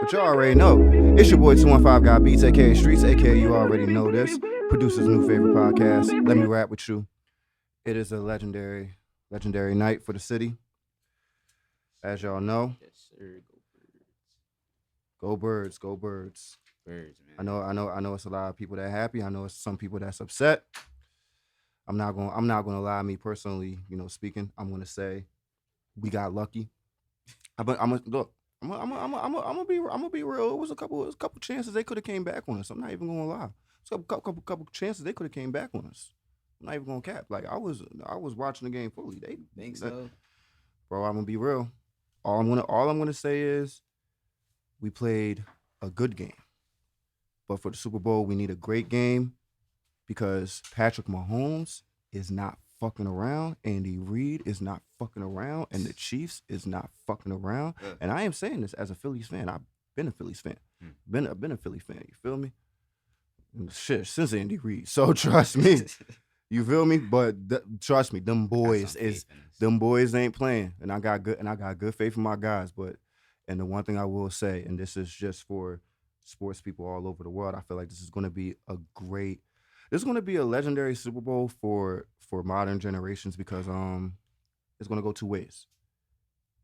but y'all already know. It's your boy 215 Guy Beats, aka Streets, aka you already know this. Producer's new favorite podcast. Let me rap with you. It is a legendary night for the city. As y'all know. Yes, sir. Go birds, go birds. Birds, man. I know it's a lot of people that happy. I know it's some people that's upset. I'm not gonna lie, me personally, speaking, I'm gonna say we got lucky. I'm gonna be real. It was a couple chances they could have came back on us. I'm not even gonna lie. It's a couple chances they could have came back on us. I'm not even gonna cap. Like I was watching the game fully. They think so, bro. I'm gonna be real. All I'm gonna say is we played a good game, but for the Super Bowl we need a great game because Patrick Mahomes is not fucking around. Andy Reid is not fucking around, and the Chiefs is not fucking around. And I am saying this as a Phillies fan. I've been a Phillies fan. I've been a Philly fan. You feel me? Shit, since Andy Reid. So trust me. You feel me? But trust me, them boys ain't playing. And I got good faith in my guys. And the one thing I will say, and this is just for sports people all over the world, I feel like this is gonna be a legendary Super Bowl for modern generations because it's gonna go two ways.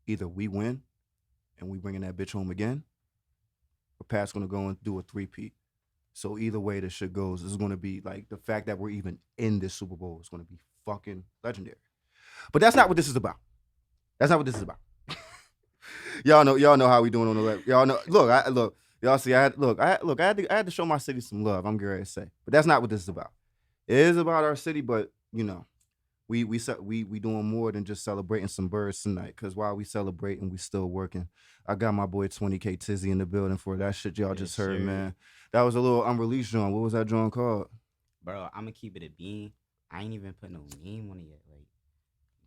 Either we win and we bringing that bitch home again, or Pat's gonna go and do a three-peat. So either way this shit goes, it's gonna be like the fact that we're even in this Super Bowl is gonna be fucking legendary. But that's not what this is about. That's not what this is about. y'all know how we doing on the left. Y'all know. Look. Y'all see, I had to show my city some love. I'm getting ready to say, but that's not what this is about. It is about our city, but we doing more than just celebrating some birds tonight. Cause while we celebrating, we still working. I got my boy 20K Tizzy in the building for that shit y'all just heard, man. That was a little unreleased joint. What was that joint called? Bro, I'm gonna keep it a bean. I ain't even put no name on it yet. Like,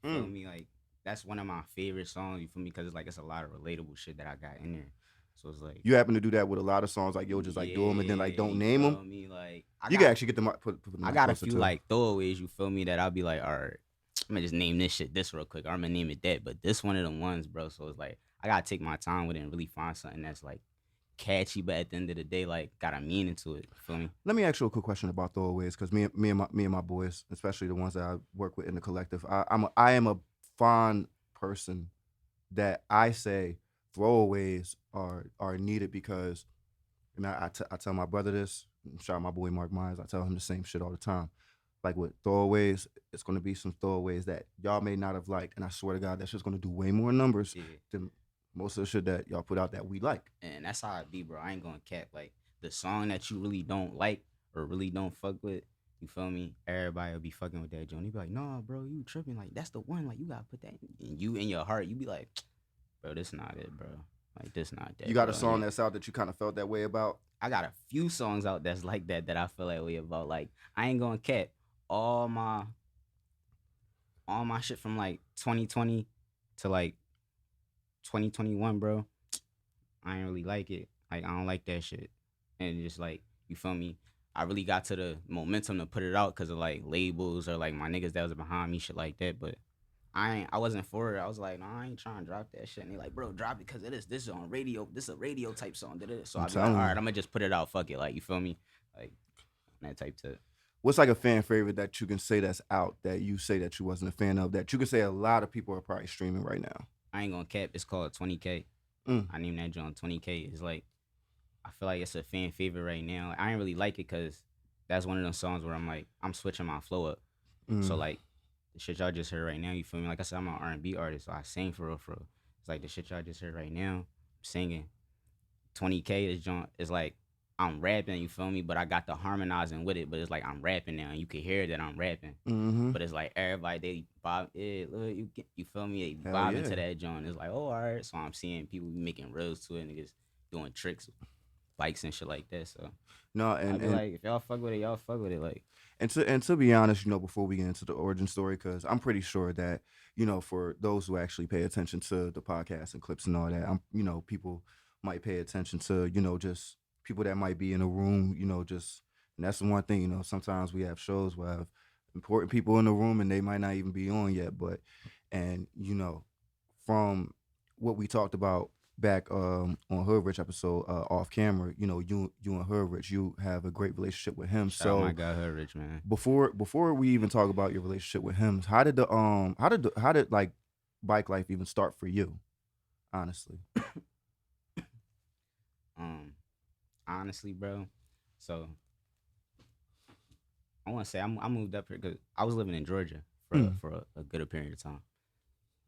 you feel me? Like, that's one of my favorite songs. You feel me? Cause it's a lot of relatable shit that I got in there. So it's like you happen to do that with a lot of songs, like you'll just like do them and then like don't name them. Me? Like you can actually get them put them. I got a few like throwaways. You feel me? That I'll be like, all right, I'm gonna just name this shit this real quick. Or I'm gonna name it that. But this one of them ones, bro. So it's like I gotta take my time with it and really find something that's like catchy, but at the end of the day, like got a meaning to it. You feel me? Let me ask you a quick question about throwaways, because me and my boys, especially the ones that I work with in the collective, I am a fond person that I say throwaways are needed because, and I tell my brother this, shout out my boy Mark Myers, I tell him the same shit all the time. Like with throwaways, it's gonna be some throwaways that y'all may not have liked, and I swear to God, that shit's gonna do way more numbers than most of the shit that y'all put out that we like. And that's how it be, bro. I ain't gonna cap. Like the song that you really don't like or really don't fuck with, you feel me? Everybody will be fucking with that joint. You be like, nah, bro, you tripping. Like that's the one. Like you gotta put that in you in your heart. You be like, bro, this not it, bro. Like this not that. You got a song that's out that you kind of felt that way about? I got a few songs out that's like that I feel that way about. Like I ain't gonna cap. All my shit from like 2020 to like 2021, bro. I ain't really like it. Like I don't like that shit. And just like, you feel me? I really got to the momentum to put it out because of like labels or like my niggas that was behind me, shit like that. But I wasn't for it. I was like, no, I ain't trying to drop that shit. And they like, bro, drop it because this is on radio. This is a radio type song. So I be like, all right, I'm gonna just put it out. Fuck it. Like, you feel me? Like that type to. What's like a fan favorite that you can say that's out that you say that you wasn't a fan of that you can say a lot of people are probably streaming right now? I ain't gonna cap. It's called 20K. I named that joint 20K. It's like, I feel like it's a fan favorite right now. I ain't really like it because that's one of those songs where I'm like, I'm switching my flow up. So like, the shit y'all just heard right now, you feel me? Like I said, I'm an R&B artist, so I sing for real. It's like the shit y'all just heard right now, I'm singing. 20K, this joint is like, I'm rapping, you feel me? But I got the harmonizing with it, but it's like I'm rapping now, and you can hear that I'm rapping. But it's like everybody, they bob, look, you feel me? They bobbing to that joint. It's like, oh, all right. So I'm seeing people making reels to it, niggas doing tricks, bikes and shit like that. So no, and like, if y'all fuck with it, y'all fuck with it. Like, and to be honest, before we get into the origin story, because I'm pretty sure that for those who actually pay attention to the podcast and clips and all that, people might pay attention to just people that might be in a room, just, and that's the one thing, sometimes we have shows where I have important people in the room and they might not even be on yet, but, and, from what we talked about back on Hood Rich episode off camera, you know, you and Hood Rich, you have a great relationship with him. Shout out my So guy Hood Rich, man. before we even talk about your relationship with him, how did like Bike Life even start for you? Honestly. Um, honestly, bro. So I want to say I moved up here because I was living in Georgia Mm. for a good period of time.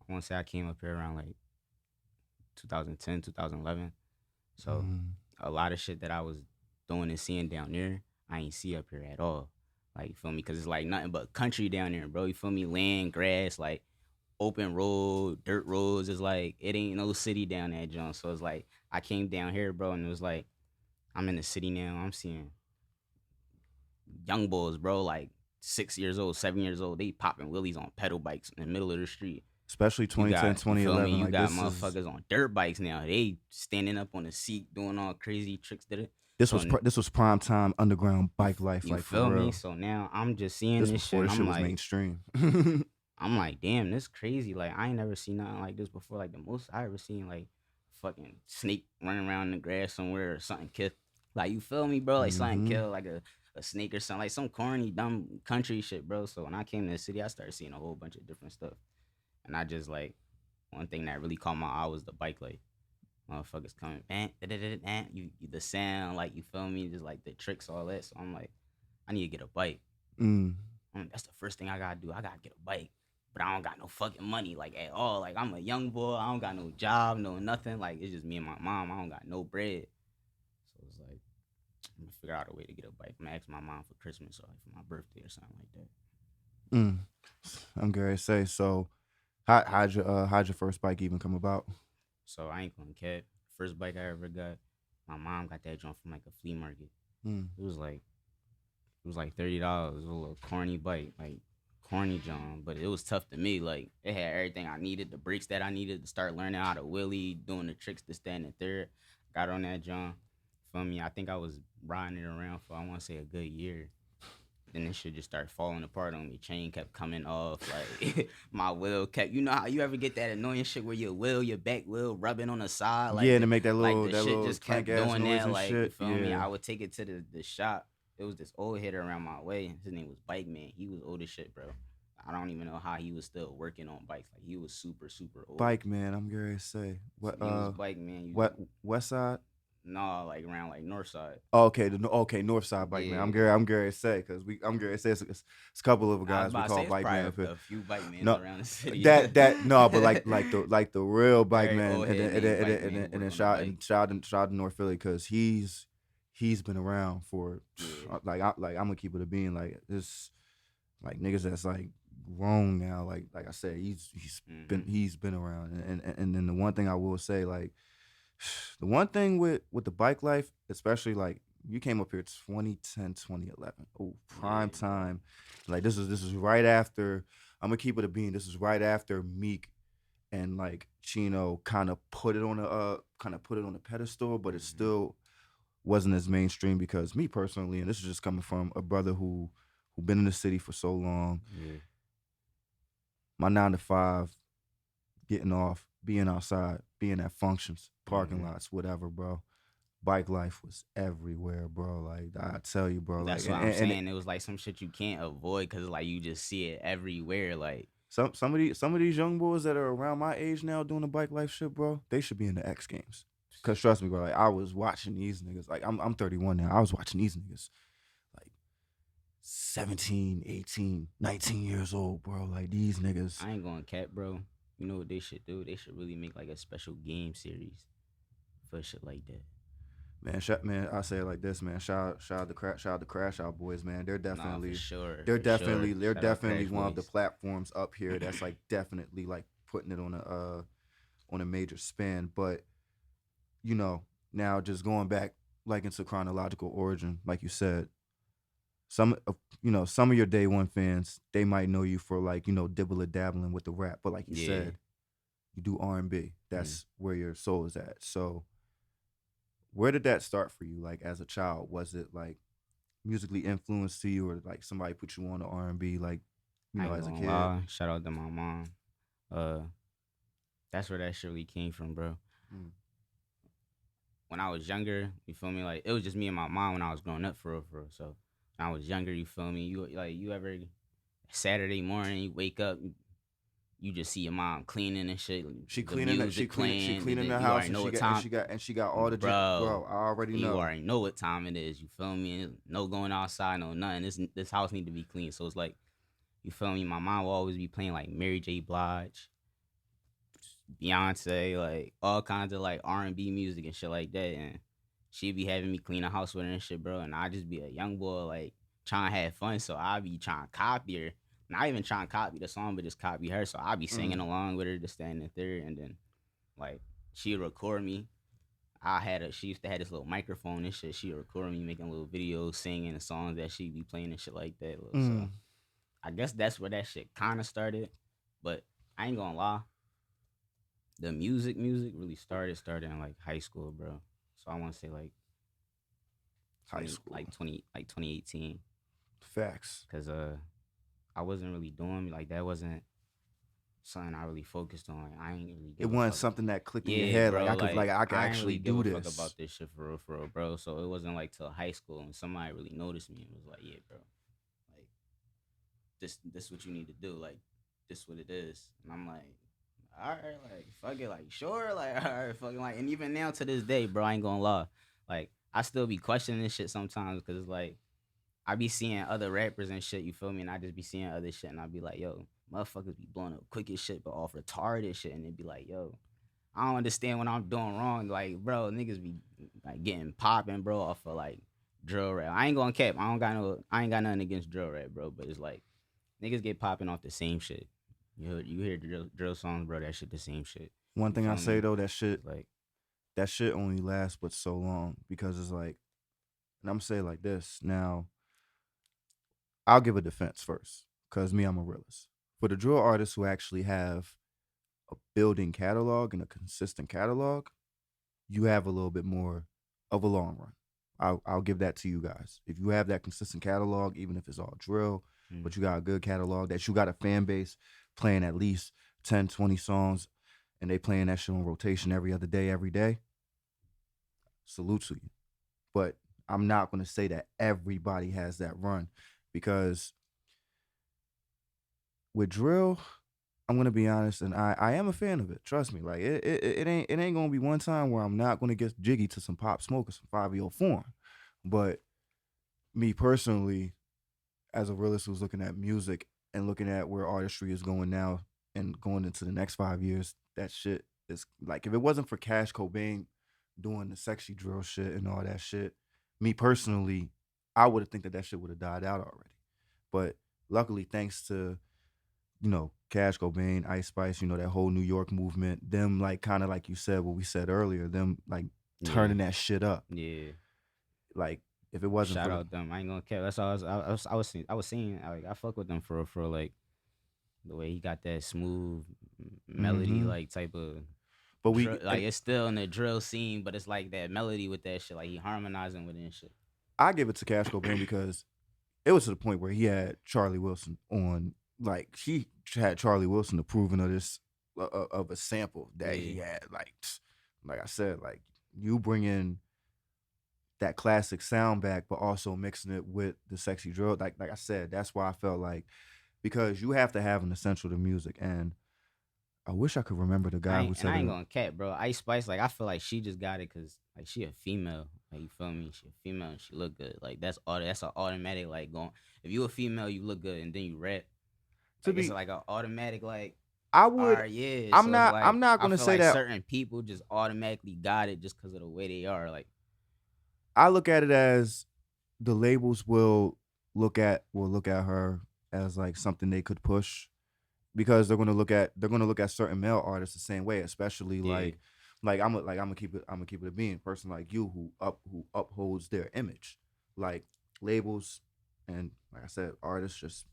I want to say I came up here around like 2010, 2011. So Mm. a lot of shit that I was doing and seeing down there, I ain't see up here at all. Like, you feel me? Because it's like nothing but country down there, bro. You feel me? Land, grass, like open road, dirt roads. It's like it ain't no city down there, John. So it's like I came down here, bro, and it was like I'm in the city now. I'm seeing young boys, bro, like 6 years old, 7 years old. They popping willies on pedal bikes in the middle of the street. Especially You 2010, got, you feel me? 2011. You Like got this is motherfuckers on dirt bikes now. They standing up on the seat doing all crazy tricks. Did it? this So was this was prime time underground bike life, you like for feel me? real. So now I'm just seeing This this shit, before and this shit was mainstream. I'm like, damn, this crazy. Like I ain't never seen nothing like this before. Like the most I ever seen, like fucking snake running around in the grass somewhere or something kill. Like you feel me, bro? Like something Hmm. kill like a snake or something, like some corny dumb country shit, bro. So when I came to the city, I started seeing a whole bunch of different stuff, and I just like one thing that really caught my eye was the bike life. Motherfuckers coming, you the sound, like you feel me, just like the tricks, all that. So I'm like, I need to get a bike. Mm. That's the first thing I gotta do. I gotta get a bike, but I don't got no fucking money, like at all. Like I'm a young boy, I don't got no job, no nothing. Like it's just me and my mom. I don't got no bread, so it's like I'm gonna figure out a way to get a bike. I'm gonna ask my mom for Christmas or like for my birthday or something like that. Mm. I'm gonna say so. How'd your first bike even come about? So I ain't gonna cap. First bike I ever got, my mom got that joint from like a flea market. Mm. It was like $30. It was a little corny bike, like corny John, but it was tough to me. Like it had everything I needed, the brakes that I needed to start learning how to wheelie, doing the tricks to stand and third. Got on that John. Feel me? I think I was riding it around for I want to say a good year. Then this shit just started falling apart on me. Chain kept coming off. Like my wheel kept. You know how you ever get that annoying shit where your back wheel rubbing on the side, Yeah, and to make like the that shit little just clank kept ass doing noise that. and Like you shit. feel me? Yeah. I would take it to the shop. It was this old hitter around my way. His name was Bike Man. He was old as shit, bro. I don't even know how he was still working on bikes. Like he was super super old. Bike man, I'm gonna say So he was Bike Man. what West Side? No, like around like North Side. Oh, okay, okay, North Side bike man. Yeah. I'm gonna say because I'm gonna say it's a couple of I was guys we about to call say it's bike man probably up here. a few bike mans No, around the city. that no, but like the real bike Very man, old head named Bike Man who and then work on the bike. shout to North Philly because he's been around for Yeah. I'm gonna keep it a being like this like niggas that's like grown now. Like I said, Mm-hmm. he's been around, and then the one thing I will say like the one thing with the bike life, especially like you came up here 2010, 2011. Oh, prime Yeah. time. Like this is right after I'm gonna keep it a bean. This is right after Meek and like Chino kind of put it on a pedestal, but it Mm-hmm. still wasn't as mainstream because me personally, and this is just coming from a brother who been in the city for so long. Yeah. My 9 to 5, getting off, being outside, being at functions, parking Mm-hmm. lots, whatever, bro. Bike life was everywhere, bro. Like I tell you, bro. Like That's what I'm saying. It was like some shit you can't avoid because like you just see it everywhere. Like some of these young boys that are around my age now doing the bike life shit, bro, they should be in the X Games. Cause trust me, bro. Like I was watching these niggas. Like I'm 31 now. I was watching these niggas like 17, 18, 19 years old, bro. Like these niggas. I ain't going cap, bro. You know what they should do? They should really make like a special game series for shit like that. Man, I say it like this, man. Shout out the Crash Out Boys, man. Nah, for sure, They're for sure. they're Shout out definitely Crash one of the Boys. platforms up here that's like definitely like putting it on a major span. But you know, now just going back like into chronological origin, like you said, some of your day one fans, they might know you for like, dibble dabbling with the rap. But like you Yeah. said, you do R&B. Mm. That's where your soul is at. So where did that start for you? Like as a child, was it like musically influenced to you, or like somebody put you on to R&B, like I ain't as a gonna kid? lie. Shout out to my mom. Uh, that's where that shit really came from, bro. Mm. when I was younger, you feel me? Like it was just me and my mom when I was growing up for real, for real. So when I was younger, you feel me? You ever Saturday morning you wake up, you just see your mom cleaning and shit, She the cleaning that. She music cleaning. She playing, cleaning the you house, already and know she what got time, all the bro. bro. I already You know. already know what time it is. You feel me? No going outside, no nothing. This house need to be clean. So it's like, you feel me? My mom will always be playing like Mary J. Blige, Beyonce, like all kinds of like R&B music and shit like that. And she'd be having me clean the house with her and shit, bro. And I just be a young boy like trying to have fun. So I be trying to copy her. Not even trying to copy the song, but just copy her. So I be singing Mm. along with her, just standing there, and then like she'd record me. She used to have this little microphone and shit. She'd record me making little videos, singing the songs that she'd be playing and shit like that. So Mm. I guess that's where that shit kind of started. But I ain't gonna lie, the music really started in like high school, bro. So I want to say like High school 2018, facts. cause I wasn't really doing like that wasn't something I really focused on. Like I ain't really It give a wasn't fuck. something that clicked in your Yeah, head. bro. Like I could I ain't actually really give do a fuck this. about this shit for real, bro. So it wasn't like till high school and somebody really noticed me and was like, "Yeah, bro, like this what you need to do. Like this what it is." And I'm like, "All right, like fuck it, like sure, like all right, fucking like." And even now to this day, bro, I ain't gonna lie, like I still be questioning this shit sometimes because it's like I be seeing other rappers and shit, you feel me? And I just be seeing other shit and I be like, yo, motherfuckers be blowing up quick as shit, but off retarded shit. And it be like, yo, I don't understand what I'm doing wrong. Like, bro, niggas be like getting popping, bro, off of like drill rap. I ain't gonna cap. I ain't got nothing against drill rap, bro. But it's like niggas get popping off the same shit. You hear drill songs, bro. That shit the same shit. One You thing I feel say me? though, It's like that shit only lasts but so long because it's like, and I'm saying like this now. I'll give a defense first, cause me, I'm a realist. For the drill artists who actually have a building catalog and a consistent catalog, you have a little bit more of a long run. I'll give that to you guys. If you have that consistent catalog, even if it's all drill, mm, but you got a good catalog, that you got a fan base playing at least 10, 20 songs, and they playing that shit on rotation every day, salute to you. But I'm not going to say that everybody has that run because with drill, I'm gonna be honest, and I am a fan of it. Trust me, like it ain't gonna be one time where I'm not gonna get jiggy to some Pop Smoke or some 5 form. But me personally, as a realist who's looking at music and looking at where artistry is going now and going into the next 5 years, that shit is like if it wasn't for Cash Cobain doing the sexy drill shit and all that shit, me personally, I would have think that shit would have died out already. But luckily, thanks to Cash Cobain, Ice Spice, that whole New York movement, them like kind of like you said, what we said earlier, them like yeah, turning that shit up. yeah. Like if it wasn't Shout for the, out them. I ain't gonna care. That's all I was seeing. Like I fuck with them for like the way he got that smooth melody, mm-hmm. like type of But drill. we, Like it's still in the drill scene, but it's like that melody with that shit. Like he harmonizing with it and shit. I give it to Cash Cobain because it was to the point where he had Charlie Wilson on, like he had Charlie Wilson approving of this of a sample that Yeah, he had, like I said, like you bring in that classic sound back, but also mixing it with the sexy drill. Like I said, that's why I felt like because you have to have an essential to music. And I wish I could remember the guy who said I it. ain't gonna cap, bro. Ice Spice, like I feel like she just got it because like she a female. Like you feel me? She a female and she look good. Like that's an automatic like going. If you a female, you look good and then you rap. To Like it's be, like an automatic like. I All would. right, yeah. I'm So it's not. like I'm not I gonna feel say like that. certain people just automatically got it just because of the way they are. Like I look at it as the labels will look at her as like something they could push because they're gonna look at certain male artists the same way, especially yeah, I'm gonna keep it a being person like you who upholds their image, like labels and like I said, artists just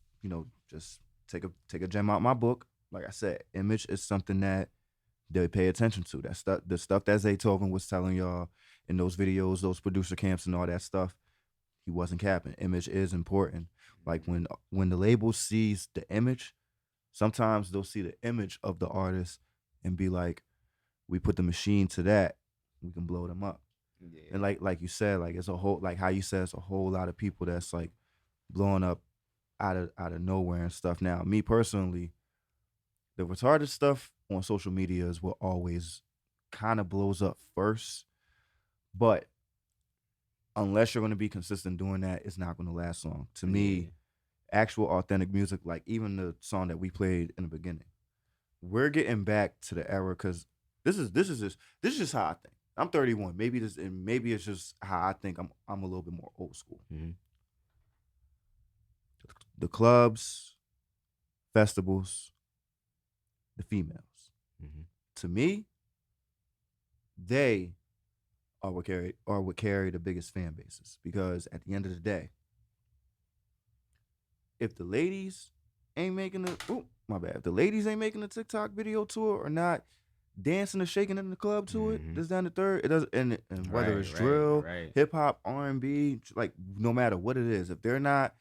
take a gem out my book. Like I said, image is something that they pay attention to. That stuff, the stuff that Zaytoven was telling y'all in those videos, those producer camps and all that stuff, he wasn't capping. Image is important. Like when the label sees the image, sometimes they'll see the image of the artist and be like, we put the machine to that, we can blow them up. And Yeah. like you said, like it's a whole like how you said it's a whole lot of people that's like blowing up out of nowhere and stuff. Now, me personally, the retarded stuff on social media is what always kind of blows up first. But unless you're going to be consistent doing that, it's not going to last long. To Yeah. me, actual authentic music, like even the song that we played in the beginning, we're getting back to the era because this is just how I think. I'm 31. Maybe it's just how I think. I'm a little bit more old school. Mm-hmm. The clubs, festivals, the females. Mm-hmm. To me, they are what carry the biggest fan bases because at the end of the day, if the ladies ain't making a my bad, if the ladies ain't making a TikTok video to it or not dancing or shaking in the club to it, Mm-hmm. this down the third, it doesn't and whether it's Right. Right. drill, Right. hip hop, R&B, like no matter what it is, if they're not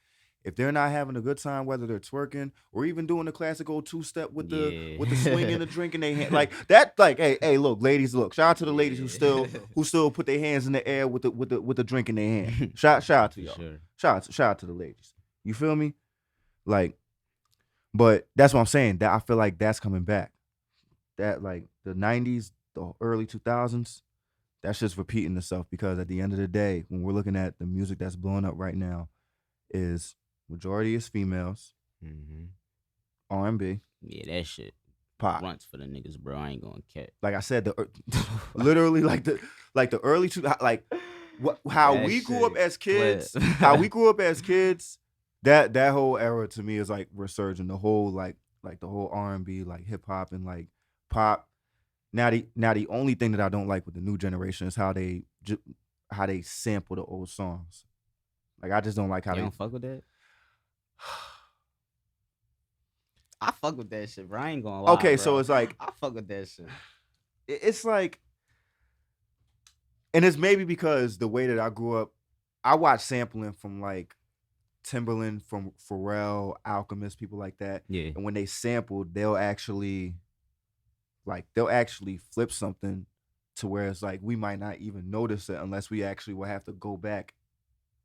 having a good time, whether they're twerking or even doing the classic old two step with the Yeah. with the swing and the drink in their hand, like that, like hey, look, ladies, look, shout out to the ladies who still Yeah. who still put their hands in the air with the drink in their hand. Shout out to For y'all. sure. Shout out to the ladies. You feel me? Like, but that's what I'm saying. That I feel like that's coming back. That like the '90s, the early 2000s, that's just repeating itself because at the end of the day, when we're looking at the music that's blowing up right now, is majority is females, Mm-hmm. R&B, Yeah, that shit pop. runts for the niggas, bro. I ain't gonna cat. Like I said, literally like the early two like how That we grew up shit as clip. kids, how we grew up as kids. That whole era to me is like resurging. The whole like the whole R&B, like hip hop and like pop. Now the only thing that I don't like with the new generation is how they sample the old songs. Like I just don't like how You they. don't fuck with that? I fuck with that shit, bro. I ain't gonna lie, Okay, so bro. it's like I fuck with that shit. it's like, and it's maybe because the way that I grew up, I watched sampling from like Timberland, from Pharrell, Alchemist, people like that, Yeah. and when they sampled, they'll actually flip something to where it's like we might not even notice it unless we actually will have to go back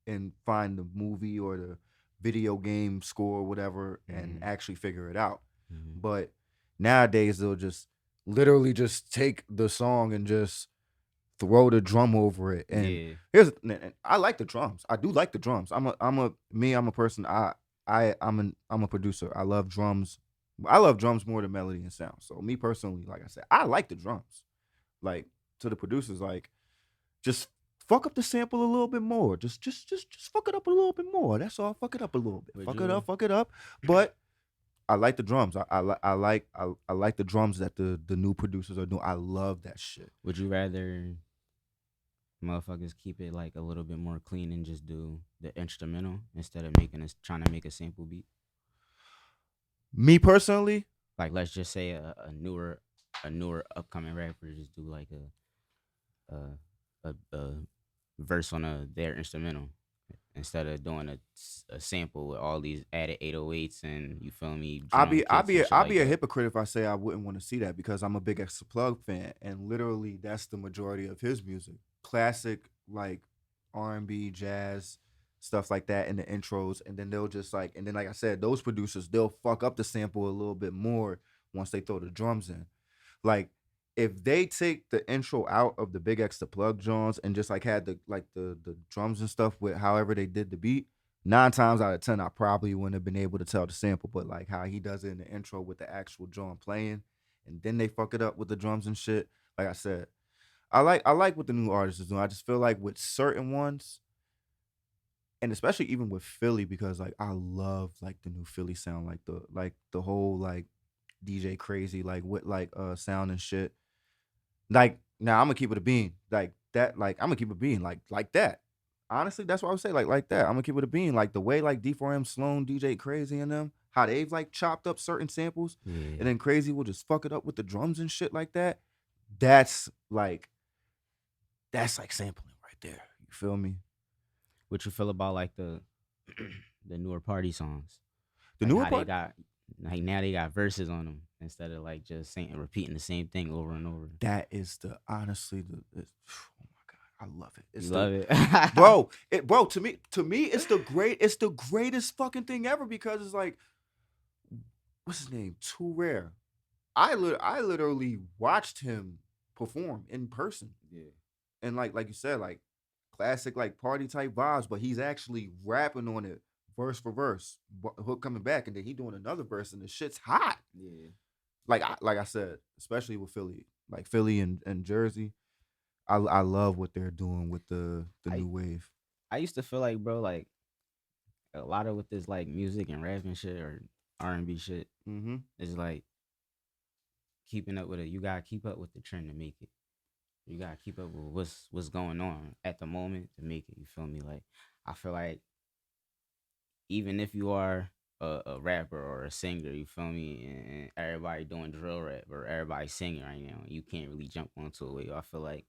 and find the movie or the video game score or whatever and Mm-hmm. actually figure it out. Mm-hmm. But nowadays they'll just literally just take the song and just throw the drum over it. And Yeah. I like the drums. I do like the drums. I'm a person. I'm a producer. I love drums. I love drums more than melody and sound. So me personally, like I said, I like the drums. Like to the producers, like just fuck up the sample a little bit more. Just fuck it up a little bit more. That's all. Fuck it up a little bit. Would Fuck it you up. Fuck it up. But I like the drums. I like the drums that the new producers are doing. I love that shit. would you rather motherfuckers keep it like a little bit more clean and just do the instrumental instead of trying to make a sample beat? Me personally, Like let's just say a newer upcoming rapper just do like a verse on their instrumental instead of doing a sample with all these added 808s and you feel me I'll drum be I'll kits be and a, shit I'll like be a that. hypocrite if I say I wouldn't want to see that because I'm a big X Plug fan, and literally that's the majority of his music, classic like R&B, jazz, stuff like that in the intros, and then they'll just and then like I said, those producers they'll fuck up the sample a little bit more once they throw the drums in. Like if they take the intro out of the Big X the Plug Jones and just like had the drums and stuff with however they did the beat, 9 times out of 10 I probably wouldn't have been able to tell the sample. But like how he does it in the intro with the actual drum playing, and then they fuck it up with the drums and shit. Like I said, I like what the new artists is doing. I just feel like with certain ones, and especially even with Philly, because like I love like the new Philly sound, like the whole like DJ crazy like with like sound and shit. Like now I'm gonna keep it a bean. Like that, like I'm gonna keep it being like that. Honestly, that's what I would say. Like that. I'm gonna keep it a bean. Like the way like D4M, Sloan, DJ Crazy and them, how they've like chopped up certain samples, Yeah. and then Crazy will just fuck it up with the drums and shit like that. That's like that's like sampling right there. You feel me? What you feel about like the the newer party songs? The Like newer how they part. got like now they got verses on them instead of like just saying repeating the same thing over and over. That is the honestly the oh my god. I love it. You It's the love it. bro, to me it's the greatest fucking thing ever because it's like what's his name? Too Rare. I literally watched him perform in person. Yeah. And like you said, like classic like party type vibes, but he's actually rapping on it verse for verse, hook coming back, and then he doing another verse, and the shit's hot. Yeah. Like I said, especially with Philly, like Philly and Jersey, I love what they're doing with the I new wave. I used to feel like, bro, like a lot of with this like music and rap and shit or R&B shit Mm-hmm. is like keeping up with it. You gotta keep up with the trend to make it. You gotta keep up with what's going on at the moment to make it. You feel me? Like I feel like even if you are a rapper or a singer, you feel me, and everybody doing drill rap or everybody singing right now, you can't really jump onto a wave. I feel like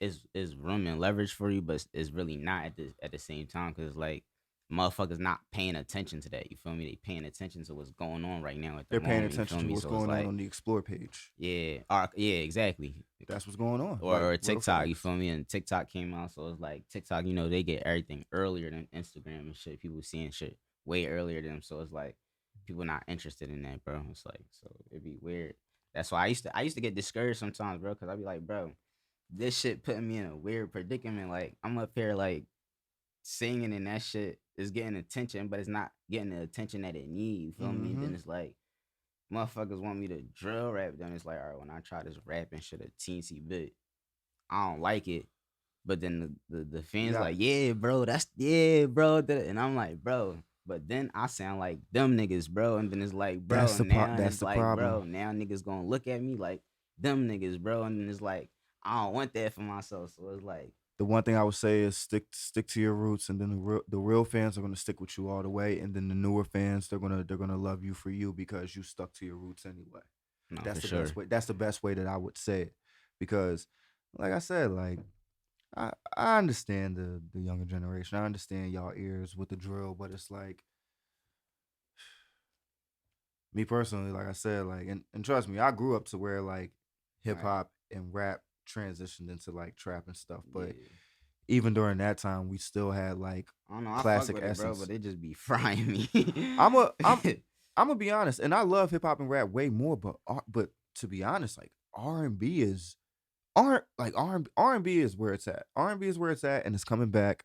it's room and leverage for you, but it's really not at the same time because like motherfuckers not paying attention to that. You feel me? They paying attention to what's going on right now at the They're paying moment. You attention feel to me? what's So it's going like on the Explore page. yeah, yeah, exactly. That's what's going on. Or, Like or real TikTok, you facts. feel me? And TikTok came out, so it's like TikTok, they get everything earlier than Instagram and shit. People seeing shit way earlier than them, so it's like people not interested in that, bro. It's like so it'd be weird. That's why I used to get discouraged sometimes, bro, because I'd be like, bro, this shit putting me in a weird predicament. Like I'm up here like singing and that shit is getting attention, but it's not getting the attention that it need. You feel me? And Mm-hmm. then it's like motherfuckers want me to drill rap. Then it's like, all right, when I try this rapping shit a teensy bit, I don't like it. But then the You fans got like, yeah, bro, that's yeah, bro. And I'm like, bro. But then I sound like them niggas, bro. And then it's like, bro, now that's it's the like, problem. bro, now niggas gonna look at me like them niggas, bro. And then it's like, I don't want that for myself. So it's like, The one thing I would say is stick to your roots, and then the real fans are gonna stick with you all the way, and then the newer fans they're gonna love you for you because you stuck to your roots anyway. no, That's for the best sure. way. That's the best way that I would say it, because, like I said, like I understand the younger generation. I understand y'all ears with the drill, but it's like me personally, like I said, like and trust me, I grew up to where like hip Right. hop and rap transitioned into like trap and stuff, but Yeah. even during that time, we still had like I don't know. I fuck classic with it, bro, essence. but it just be frying me. I'm a I'm I'm gonna be honest, and I love hip hop and rap way more, but to be honest, like R&B is R&B is where it's at. R&B is where it's at, and it's coming back.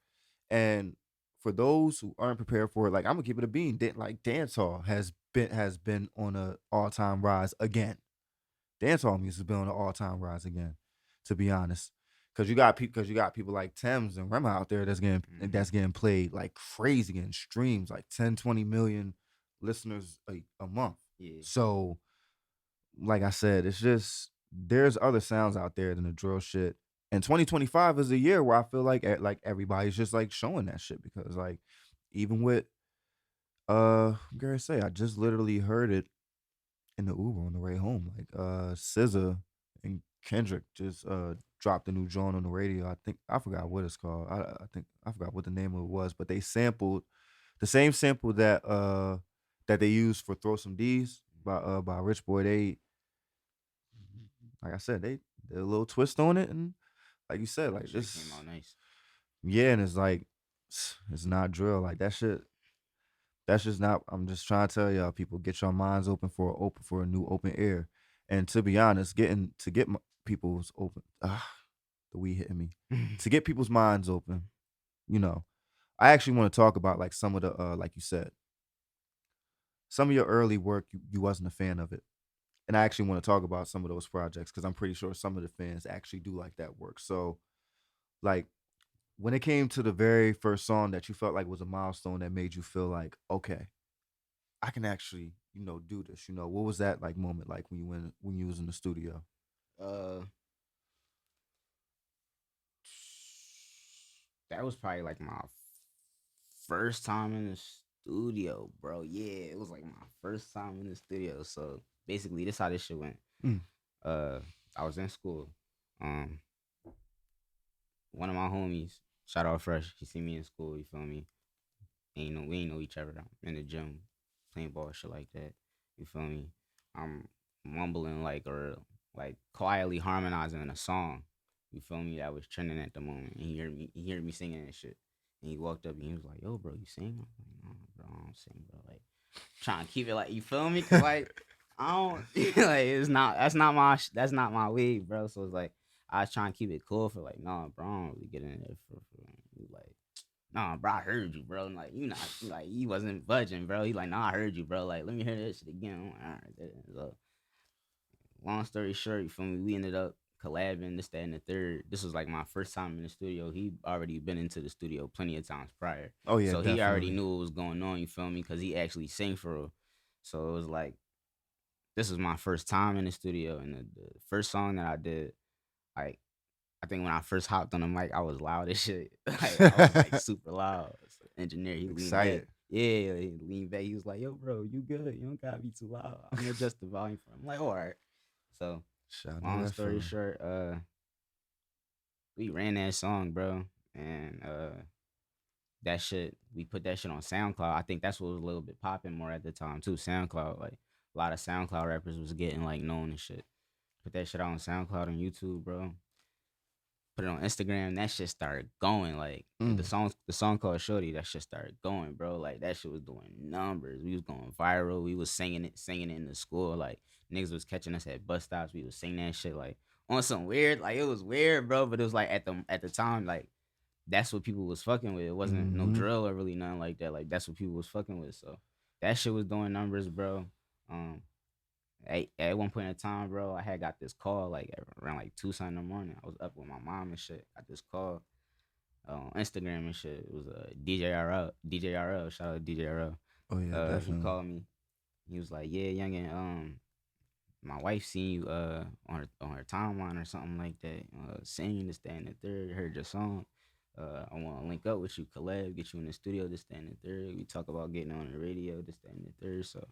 And for those who aren't prepared for it, like I'm gonna keep it a bean. Like dancehall has been on a all time rise again. Dancehall music has been on an all time rise again. To be honest, because you got people like Thames and Rema out there Mhm. that's getting played like crazy, getting streams like 10, 20 million listeners a month. Yeah. So like I said, it's just there's other sounds out there than the drill shit. And 2025 is a year where I feel like like everybody's just like showing that shit because like even with I'm gonna say I just literally heard it in the Uber on the way home. Like SZA and Kendrick just dropped a new joint on the radio. I think I forgot what it's called. I think I forgot what the name of it was, but they sampled the same sample that they used for Throw Some D's by Rich Boy. They like I said, they did a little twist on it, and like you said, That like shit came this, out nice. yeah, and it's like it's not drill, like that shit. That's just not. I'm just trying to tell y'all, people, get your minds open for a new open air, and to be honest, get people's open. The weed hitting me to get people's minds open. You know, I actually want to talk about like some of the like you said, some of your early work. You wasn't a fan of it, and I actually want to talk about some of those projects because I'm pretty sure some of the fans actually do like that work. So like when it came to the very first song that you felt like was a milestone that made you feel like, okay, I can actually, do this. What was that like moment like when you was in the studio? uh, that was probably like my first time in the studio, bro. Yeah, it was like my first time in the studio. So basically, this how this shit went. Mm, Uh, I was in school. Um, one of my homies, shout out Fresh. He see me in school. You feel me? Ain't know we ain't know each other. I'm in the gym, playing ball, shit like that. You feel me? I'm mumbling like or like quietly harmonizing in a song. You feel me? That was trending at the moment. And he heard me singing and shit. And he walked up and he was like, "Yo, bro, you sing?" I'm like, "No, bro, I don't sing, bro." Like, trying to keep it like, you feel me? Cause like I don't like, it's not that's not my way, bro. So it's like I was trying to keep it cool for like, nah, bro, I don't really get in there for like, nah, bro, I heard you, bro. And like, you not like, he wasn't budging, bro. He like, nah, I heard you, bro. Like, let me hear this shit again. I'm like, all right, so long story short, you feel me? We ended up collabing, this, that, and the third. This was like my first time in the studio. He already been into the studio plenty of times prior. Oh yeah, So he already definitely. knew what was going on, you feel me? Because he actually sang for real. So it was like, this was my first time in the studio. And the first song that I did, like, I think when I first hopped on the mic, I was loud as shit. Like, I was like super loud. So the engineer, he leaned back. Excited. Yeah, he leaned back. He was like, "Yo, bro, you good? You don't gotta be too loud. I'm gonna adjust the volume for him." I'm like, all right. So Shit, I know long that story feeling. short, we ran that song, bro, and that shit, we put that shit on SoundCloud. I think that's what was a little bit popping more at the time too. SoundCloud, like a lot of SoundCloud rappers was getting like known and shit. Put that shit out on SoundCloud and YouTube, bro. Put it on Instagram. That shit started going. Like Mm. the song called Shorty. That shit started going, bro. Like that shit was doing numbers. We was going viral. We was singing it in the school. Like niggas was catching us at bus stops. We was singing that shit like on some weird. Like it was weird, bro. But it was like at the time, like that's what people was fucking with. It wasn't no Mm-hmm. drill or really nothing like that. Like that's what people was fucking with. So that shit was doing numbers, bro. Um, at one point in time, bro, I had got this call like around like 2 something in the morning. I was up with my mom and shit. Got this call on Instagram and shit. It was a DJRL. Shout out to DJRL. Oh yeah, He definitely. called me. He was like, "Yeah, youngin, my wife seen you on her timeline or something like that. Singing this, that, and the third. Heard your song. I want to link up with you, collab, get you in the studio, this, that, and the third. We talk about getting on the radio, this, that, and the third. So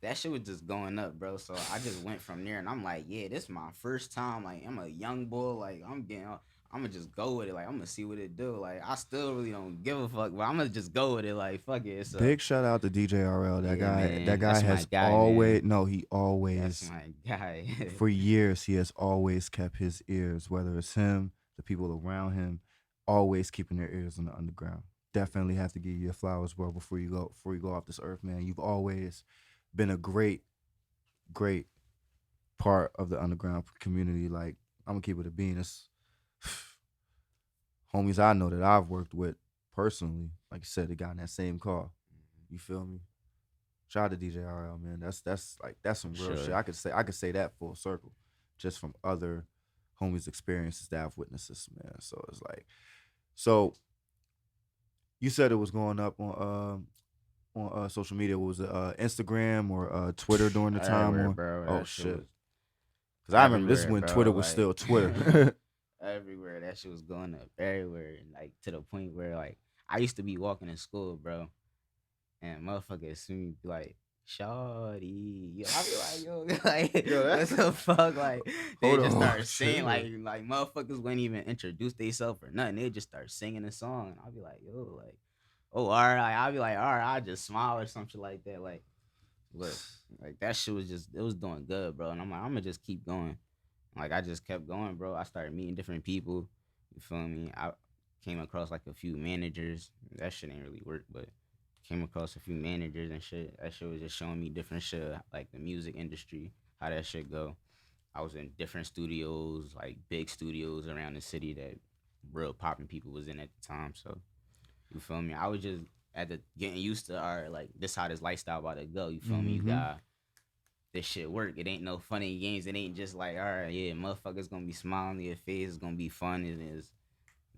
that shit was just going up, bro. So I just went from there, and I'm like, yeah, this is my first time. Like, I'm a young boy. Like, I'm gonna just go with it. Like, I'm gonna see what it do. Like, I still really don't give a fuck, but I'm gonna just go with it. Like, fuck it. So, Big shout out to DJ RL. yeah, That man, guy that's my has guy, man. always no, he That's always my guy. for years he has always kept his ears, whether it's him, the people around him, always keeping their ears on the underground. Definitely have to give you your flowers, bro, before you go off this earth, man. You've always been a great part of the underground community. Like I'm gonna keep it a bean. It's homies I know that I've worked with personally. Like I said, they got in that same car. You feel me? Shout out to DJ RL, man. That's some For real shit. sure. I could say that full circle, just from other homies' experiences that I've witnessed this, man. So it's like, so you said it was going up on social media. What was it Instagram or Twitter during the time? Everywhere, Or bro. oh That shit shit, was because I remember this is everywhere, when Twitter bro. was Like still Twitter. everywhere. That shit was going up everywhere. And like to the point where like I used to be walking to school, bro, and motherfuckers see me be like, "Shawty," yo, I be like, "Yo, like, Yo, what that's the fuck?" Like, they hold just on, start saying chill. like motherfuckers wouldn't even introduce themselves or nothing. They just start singing a song, and I'll be like, "Yo, like, oh, all right." I'll be like, "All right," I just smile or some shit like that. Look, like that shit was just it was doing good, bro. And I'm like, I'm gonna just keep going. Like I just kept going, bro. I started meeting different people. You feel me? I came across like a few managers. That shit ain't really work, but came across a few managers and shit. That shit was just showing me different shit, like the music industry, how that shit go. I was in different studios, like big studios around the city that real popping people was in at the time. So you feel me? I was just at the getting used to our like this how this lifestyle about to go. You feel me? You Mm-hmm. got this shit work. It ain't no funny games. It ain't just like, all right, yeah, motherfuckers gonna be smiling on your face. It's gonna be fun.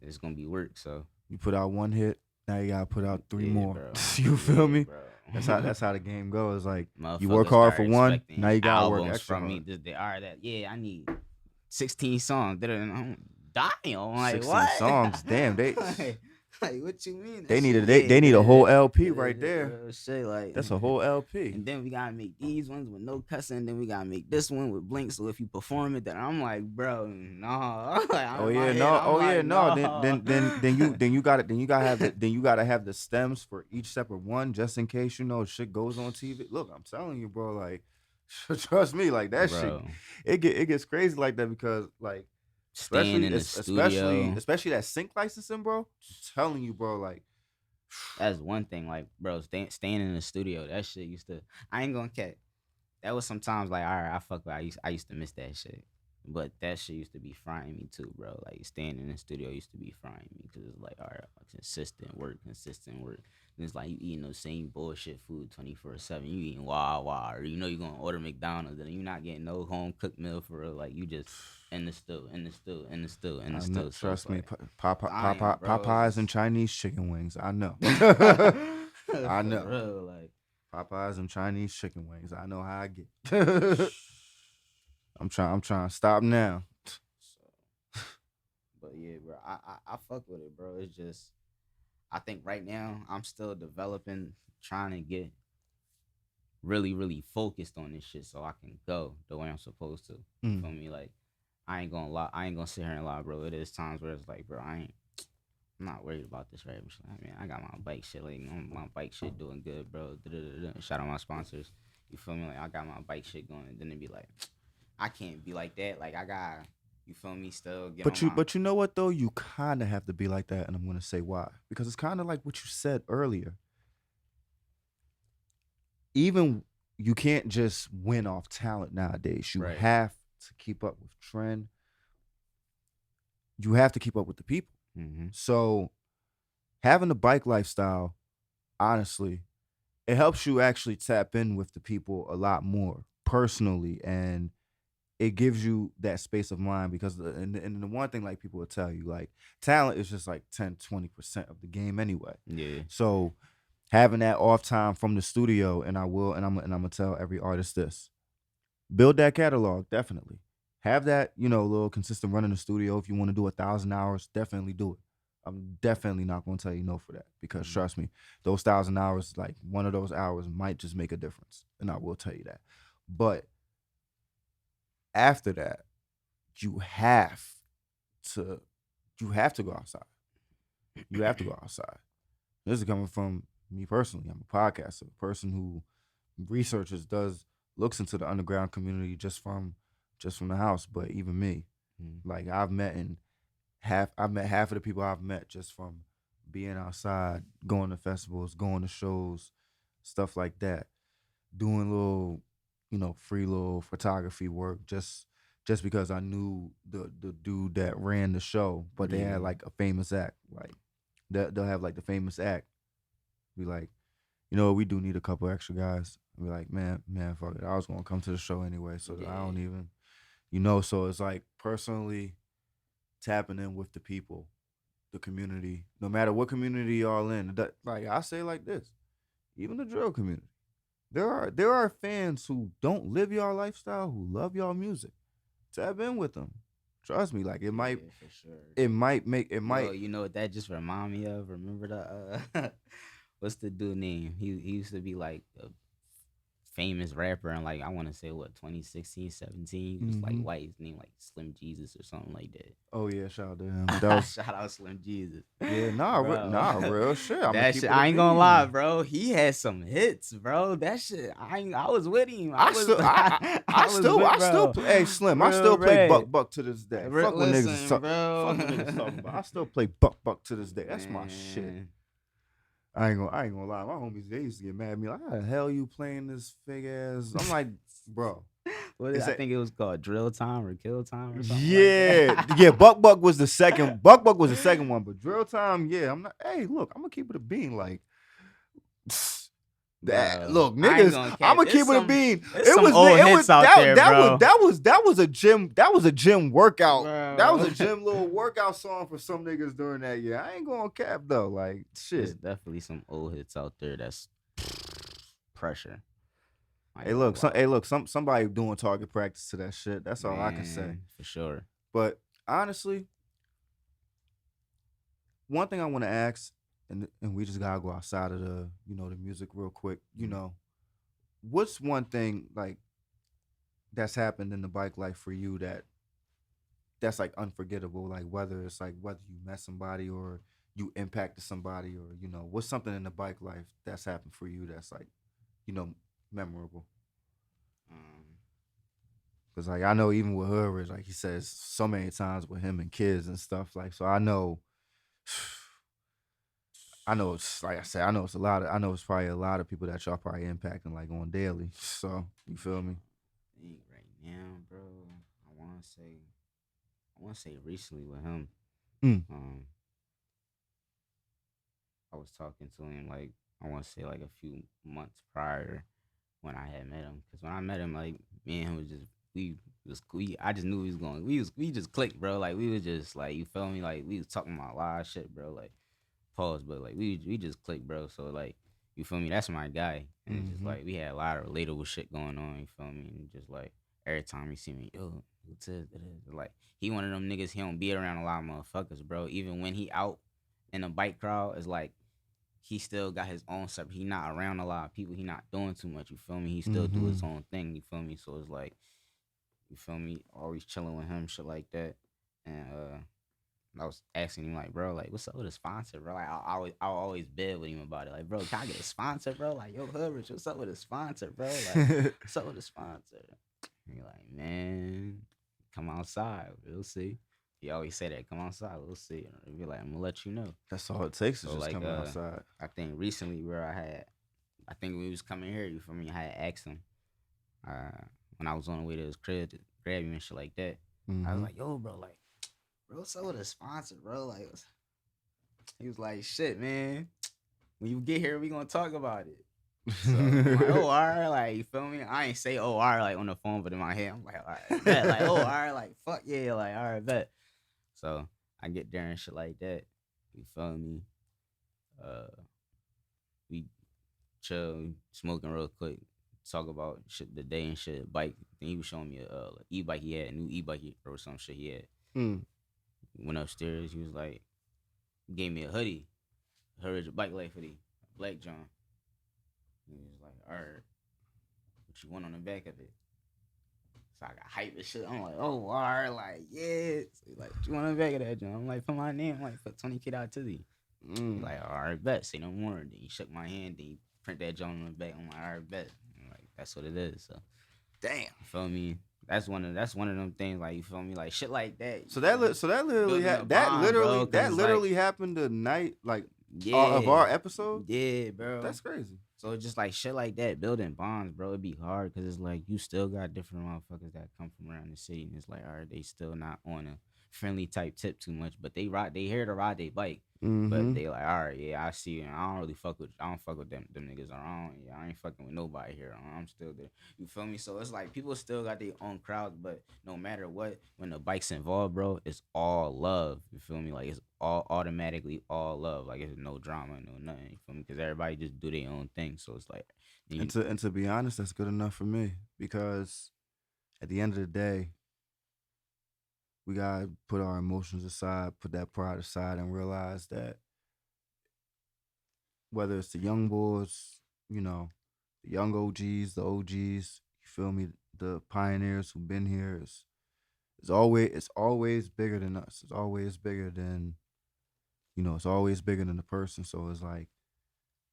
It's gonna be work. So You put out one hit, now you gotta put out three yeah, more. bro. You feel Yeah, me? bro. That's how the game goes. Like you work Motherfuckers hard start for one, now expecting you gotta work albums extra from me. hard. They are that. Yeah, I need 16 songs. I'm dying. I'm like 16 what? songs, damn, like what you mean? That they need shit. a Yeah, they need a whole get LP right it, there. real shit. Like, That's a whole LP. and then we gotta make these ones with no cussing. Then we gotta make this one with blink. So if you perform it, then I'm like, bro, no. like Oh I'm in my yeah, head. no. I'm Oh yeah, like, no. no. Then you got it. Then you gotta have the then you gotta have the stems for each separate one, just in case shit goes on TV. Look, I'm telling you, bro. Like, trust me, like that shit, bro. it gets crazy like that because like Staying in the studio. Especially that sync licensing, bro. I'm telling you, bro, like That's one thing. Like, bro, staying in the studio. That shit used to. I ain't gonna cat. That was sometimes like, all right, I fuck with. I used to miss that shit. But that shit used to be frying me too, bro. Like staying in the studio used to be frying me because it's like, all right, consistent work. And it's like you eating those same bullshit food 24/7. You eating Wawa, or you're gonna order McDonald's, and you're not getting no home cooked meal for real. Like you just in the stew. So trust me, like, Popeyes and Chinese chicken wings. I know. I know. Real, like Popeyes and Chinese chicken wings. I know how I get. I'm trying to stop now. So, but yeah, bro, I fuck with it, bro. It's just I think right now I'm still developing, trying to get really focused on this shit so I can go the way I'm supposed to. You feel me? Like I ain't gonna lie, I ain't gonna sit here and lie, bro. It is times where it's like, bro, I'm not worried about this right. I mean, I got my bike shit, like my bike shit doing good, bro. Shout out my sponsors. You feel me? Like I got my bike shit going, and then it be like, I can't be like that. Like I got, you feel me? Still get but you know what though? You kind of have to be like that, and I'm gonna say why. Because it's kind of like what you said earlier. Even you can't just win off talent nowadays. You have to keep up with trend. You have to keep up with the people. Mm-hmm. So having a bike lifestyle, honestly, it helps you actually tap in with the people a lot more personally, and it gives you that space of mind because and the one thing like people will tell you, like talent is just like 10-20% of the game anyway. Yeah. So having that off time from the studio, and I'm gonna tell every artist this: build that catalog, definitely. Have that, little consistent run in the studio. If you want to do 1,000 hours, definitely do it. I'm definitely not gonna tell you no for that because trust me, those 1,000 hours, like one of those hours might just make a difference, and I will tell you that. But after that, you have to go outside. You have to go outside. This is coming from me personally. I'm a podcaster, a person who researches, looks into the underground community just from the house. But even me, like I've met half of the people I've met just from being outside, going to festivals, going to shows, stuff like that, doing little, free little photography work just because I knew the dude that ran the show, but they had like a famous act, like they'll have like the famous act, be like, we do need a couple extra guys. Be like, man, fuck it, I was gonna come to the show anyway, so I don't even, so it's like personally tapping in with the people, the community, no matter what community y'all in. Like I say like this, even the drill community. There are fans who don't live y'all lifestyle, who love y'all music. Tap in with them. Trust me, like it might, for sure. It might make it might. Yo, you know what that just remind me of? Remember the what's the dude name? He used to be like a famous rapper and like I want to say what 2016, 17. He was like white. His name like Slim Jesus or something like that. Oh yeah, shout out to him. Shout out Slim Jesus. Yeah, real shit. That shit, I ain't gonna lie, bro. He had some hits, bro. That shit, I was with him. I still play. Hey Slim, I still play Buck to this day. Fuck what niggas talking about. I still play Buck to this day. That's my shit. I ain't gonna lie. My homies, they used to get mad at me. Like, how the hell you playing this fake ass? I'm like, bro. I think it was called Drill Time or Kill Time or something. Yeah, like that. Yeah. Buck was the second. Buck was the second one, but Drill Time, yeah. I'm not. Hey, look, I'm gonna keep it a bean. Like, look, niggas, I'm gonna keep it a bean. It was that was a gym. That was a gym workout. Bro. That was a gym little workout song for some niggas during that year. I ain't gonna cap though. Like shit. There's definitely some old hits out there that's pressure. Hey, look, somebody doing target practice to that shit. That's all I can say. For sure. But honestly, one thing I want to ask, and we just gotta go outside of the the music real quick. What's one thing like that's happened in the bike life for you that's like unforgettable? Like whether you met somebody or you impacted somebody, or what's something in the bike life that's happened for you that's like memorable? Cause like I know even with her, it's like he says so many times with him and kids and stuff. Like so, I know, I know it's like I said, I know it's a lot of, I know it's probably a lot of people that y'all probably impacting like on daily. So you feel me? Think right now, bro. I want to say recently with him. Mm. Um, I was talking to him like I want to say like a few months prior when I had met him. Cause when I met him, like me and him was just we I just knew he was going. We just clicked, bro. Like we was just like you feel me. Like we was talking about a lot of shit, bro. Like pause, but like we just clicked, bro. So like you feel me. That's my guy, and it's just Mm-hmm. like we had a lot of relatable shit going on. You feel me? And just like every time he see me, yo, what's it? Like he one of them niggas. He don't be around a lot of motherfuckers, bro. Even when he out in a bike crowd, it's like he still got his own stuff. He not around a lot of people. He not doing too much. You feel me? He still do Mm-hmm. his own thing. You feel me? So it's like, you feel me? Always chilling with him, shit like that. And I was asking him like, bro, like, what's up with the sponsor, bro? Like, I always bid with him about it. Like, bro, can I get a sponsor, bro? Like, yo, Hubbard, what's up with a sponsor, bro? Like, what's up with the sponsor? And you're like, man, come outside, we'll see. He always say that, come outside, we'll see. And be like, I'm gonna let you know. That's all it takes is So just like, coming outside. I think recently where I think when he was coming here, you feel me? I had asked him when I was on the way to his crib to grab him and shit like that. I was Mm-hmm. like, yo, bro, like, bro, so with a sponsor, bro. Like, he was like, shit, man. When you get here, we gonna talk about it. So I'm like, oh, all right, like, you feel me? I ain't say, oh, all right, like on the phone, but in my head, I'm like, all right, bet. Like, oh, all right, like, fuck yeah, like, all right, bet. So I get there and shit like that. You feel me? Uh, we chill, smoking real quick, talk about shit the day and shit. Bike. Then he was showing me a e-bike he had, a new e-bike or some shit he had. Mm. Went upstairs. He was like, gave me a hoodie, a Bikelife hoodie, a black John. He was like, all right, what you want on the back of it? So I got hype and shit. I'm like, oh, all right, like, yeah. So he's like, what you want on the back of that John? I'm like, put my name. I'm like, put 20K out to thee. He's like, all right, bet. Say no more. Then he shook my hand. Then he print that John on the back. I'm like, all right, bet. I'm like, that's what it is. So, Damn. you feel me? That's one of them things. Like, you feel me? Like shit like that. So that literally that literally like, happened the night like of yeah, our episode. yeah, bro. That's crazy. So it's just like shit like that, building bonds, bro. It'd be hard because it's like you still got different motherfuckers that come from around the city, and it's like, all right, they still not on a friendly type tip too much, but they here to ride their bike. Mm-hmm. But they like, all right, yeah, I see you. And I don't fuck with them niggas around. Yeah, I ain't fucking with nobody here. I'm still there. You feel me? So it's like people still got their own crowds, but no matter what, when the bike's involved, bro, it's all love. You feel me? Like it's all automatically all love. Like it's no drama, no nothing. You feel me? Because everybody just do their own thing. So it's like, And to be honest, that's good enough for me because at the end of the day, we gotta put our emotions aside, put that pride aside, and realize that whether it's the young boys, you know, the young OGs, the OGs, you feel me, the pioneers who've been here, it's always bigger than us. It's always bigger than it's always bigger than the person. So it's like,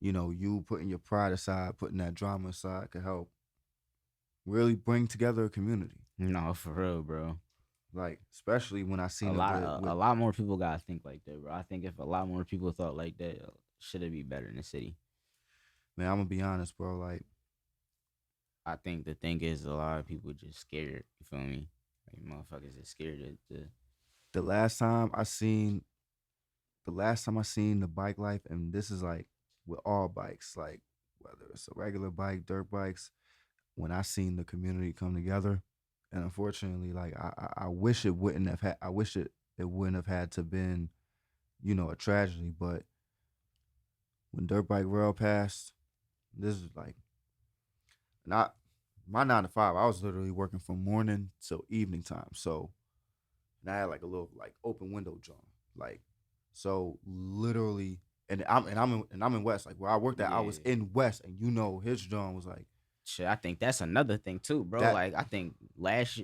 you putting your pride aside, putting that drama aside could help really bring together a community. no, for real, bro. Like, especially when I seen A lot more people gotta think like that, bro. I think if a lot more people thought like that, should it be better in the city? man, I'm gonna be honest, bro. Like, I think the thing is a lot of people just scared. You feel me? Like motherfuckers is scared to the last time I seen, the bike life, and this is like with all bikes, like whether it's a regular bike, dirt bikes, when I seen the community come together, and unfortunately, like I wish it wouldn't have had, I wish it wouldn't have had to been, a tragedy, but when Dirt Bike Rail passed, this is like not my 9 to 5. I was literally working from morning till evening time, so and I had like a little like open window joint, like so literally, and I'm in West, like where I worked at, I was yeah. in West, and his joint was like Shit, I think that's another thing too, bro. that. Like I think last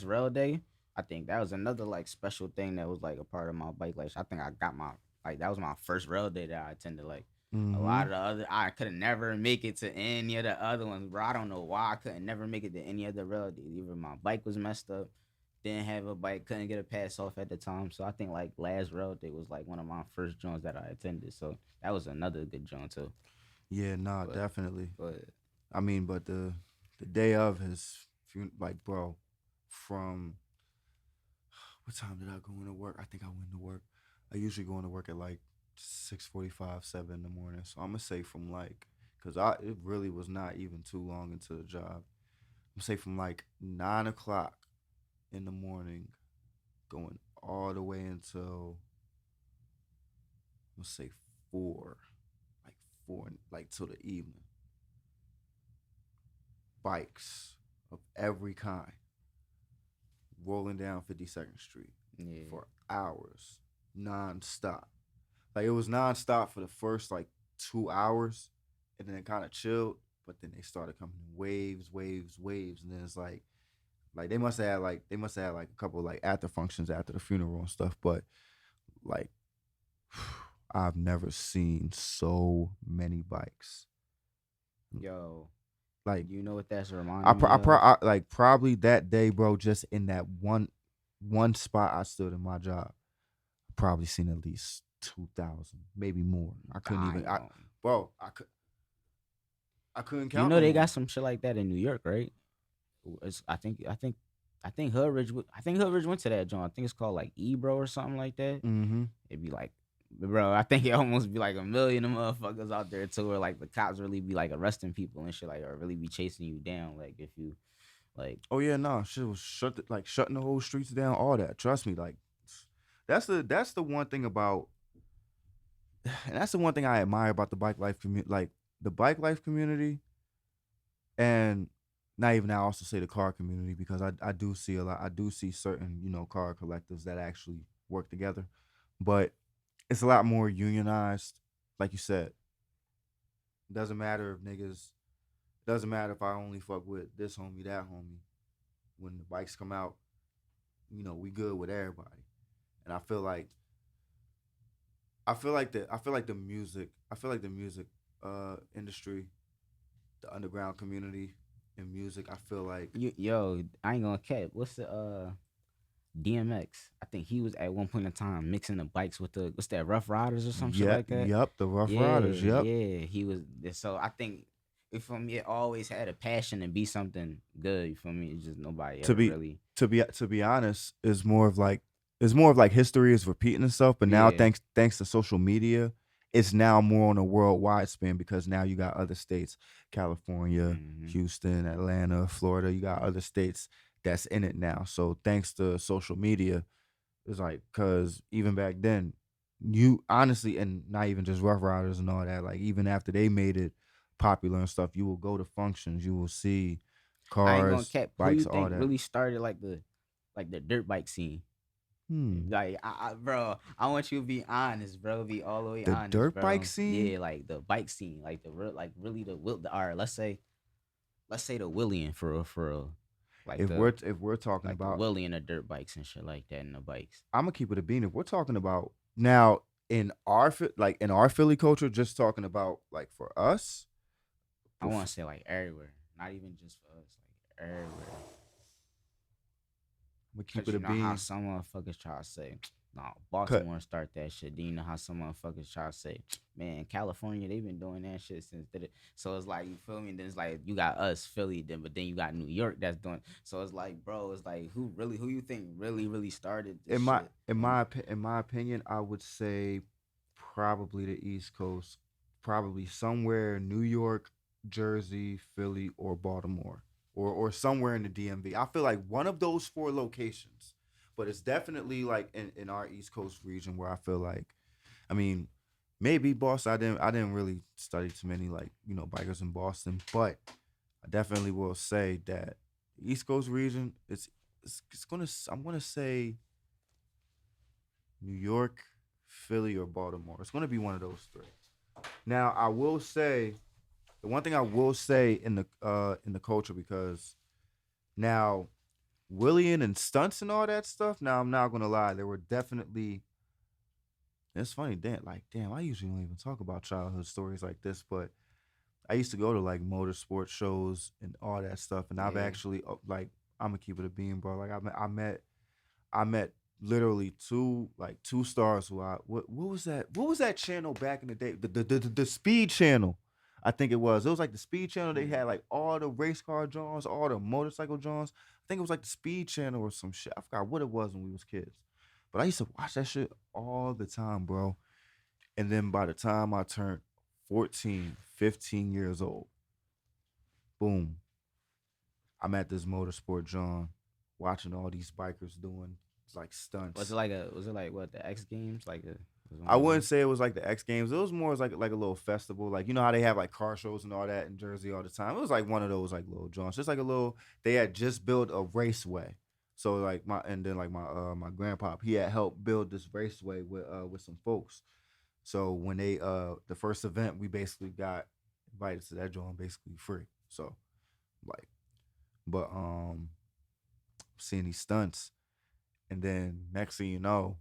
rail day, I think that was another like special thing that was like a part of my bike. Like I think I got my like that was my first rail day that I attended. Like A Mm-hmm. lot of the other, I could never make it to any of the other ones, bro. I don't know why I couldn't never make it to any other relative. Either my bike was messed up, didn't have a bike, couldn't get a pass off at the time. So I think like last relative was like one of my first joints that I attended. So that was another good joint too. Yeah, nah, But definitely. but I mean, but the day of his like, bro, from what time did I go into work? I think I went to work. I usually go into work at like 6:45, 7 in the morning. So I'm gonna say from like, cause it really was not even too long into the job. I'm gonna say from like 9 o'clock in the morning, going all the way until let's say four, like four, like till the evening. Bikes of every kind rolling down 52nd Street yeah, for hours, nonstop. Like it was nonstop for the first like 2 hours, and then it kind of chilled. But then they started coming in waves, waves, waves, and then it's like they must have had like a couple like after functions after the funeral and stuff. But like I've never seen so many bikes. yo, Like you know what that's reminding me of? like probably that day, bro. Just in that one spot I stood in my job, probably seen at least 2,000, maybe more. I couldn't even. Damn. Bro, I couldn't You count know no they more. got some shit like that in New York, right? I think Hood Ridge. I think Hood Ridge went to that joint. I think it's called like Ebro or something like that. Mm-hmm. It'd be like, bro. I think it almost be like a million of motherfuckers out there too, where like the cops really be like arresting people and shit, like or really be chasing you down, like if you like. Oh yeah, nah, shit was like shutting the whole streets down. All that. Trust me, like that's the one thing about, and that's the one thing I admire about the bike life community, like the bike life community, and not even I also say the car community because I do see a lot. I do see certain car collectives that actually work together, but it's a lot more unionized. Like you said, doesn't matter if niggas. Doesn't matter if I only fuck with this homie, that homie. When the bikes come out, we good with everybody. And I feel like the music industry, the underground community in music, I feel like Yo, I ain't gonna cap. What's the DMX? I think he was at one point in time mixing the bikes with the what's that Rough Riders or some shit yeah, like that. yep, the Rough Yeah, Riders, yep. yeah, he was. So I think if for me, it always had a passion to be something good. You feel me? It's just nobody To ever be really. to be honest, is more of like history is repeating itself, but now Yeah. thanks to social media, it's now more on a worldwide span because now you got other states, California, Hmm. Houston, Atlanta, Florida, you got other states that's in it now. So thanks to social media, it's like because even back then, you honestly, and not even just Rough Riders and all that, like even after they made it popular and stuff, you will go to functions, you will see I ain't gonna cars, cap. Who you bikes, all think that. really started like the dirt bike scene? Hmm. Like, bro, I want you to be honest, bro. Be all the way The honest, dirt bike bro. scene. Yeah, like the bike scene, like the real, like really the will. All right, let's say the Willian for real, like If we're talking like the about, Willian of dirt bikes and shit like that, and the bikes. I'm gonna keep it a bean. If we're talking about now in our Philly culture, just talking about like for us, I want bef- to say like everywhere, not even just for us, like everywhere. I'm gonna keep Cause it a you know how bean. some motherfuckers try to say, no, Cut. Baltimore start that shit. Then you know how some motherfuckers try to say, man, California, they been doing that shit since did it. So it's like, you feel me? Then it's like you got us, Philly, then but then you got New York that's doing. So it's like, bro, it's like who you think really started this In my shit? in And my in my opinion, I would say probably the East Coast, probably somewhere New York, Jersey, Philly, or Baltimore, or somewhere in the DMV. I feel like one of those four locations, but it's definitely like in our East Coast region where I feel like, I mean, maybe Boston. I didn't really study too many like bikers in Boston, but I definitely will say that the East Coast region, it's gonna I'm gonna say New York, Philly, or Baltimore. It's gonna be one of those three. Now, I will say the one thing I will say in the culture because now Willian and stunts and all that stuff. Now, I'm not gonna lie, there were definitely It's funny, damn, I usually don't even talk about childhood stories like this, but I used to go to like motorsport shows and all that stuff, and I've Yeah. actually like I'm gonna keep it a beam, bro. Like I met literally two stars who what was that? What was that channel back in the day? The Speed Channel. I think it was. It was like the Speed Channel. They had like all the race car Johns, all the motorcycle Johns. I think it was like the Speed Channel or some shit. I forgot what it was when we was kids. But I used to watch that shit all the time, bro. And then by the time I turned 14, 15 years old, boom, I'm at this motorsport John watching all these bikers doing like Was stunts. it like what, the X Games? I wouldn't say it was like the X Games. It was more as like a little festival. Like you know how they have like car shows and all that in Jersey all the time. It was like one of those like little joints. Just like a little. They had just built a raceway. So like my grandpa, he had helped build this raceway with some folks. So when they the first event, we basically got invited to that joint basically free. So like, but seeing these stunts, and then next thing you know,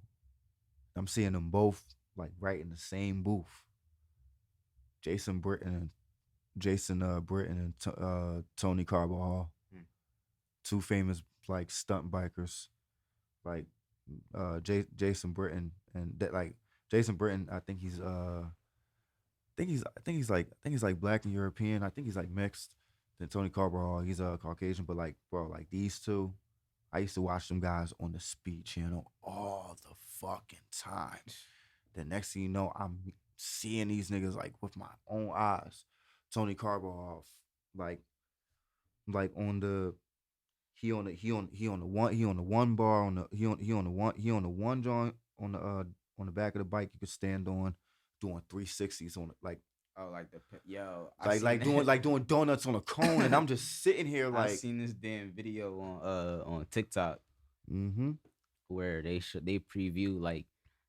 I'm seeing them both like right in the same booth. Jason Britton and Tony Carbajal, two famous like stunt bikers, like Jason Britton and that like Jason Britton. I think he's like black and European. I think he's like mixed. Then Tony Carbajal, he's a Caucasian, but like bro, like these two, I used to watch them guys on the Speed Channel all the fucking time. The next thing you know, I'm seeing these niggas like with my own eyes. Tony Carbajal, like on the he on the one bar on the he on the one joint on the back of the bike you could stand on, doing 360s on it like. Oh, like I seen Like doing donuts on a cone, and I'm just sitting here I like. seen this damn video on TikTok Mm-hmm. where they preview, like,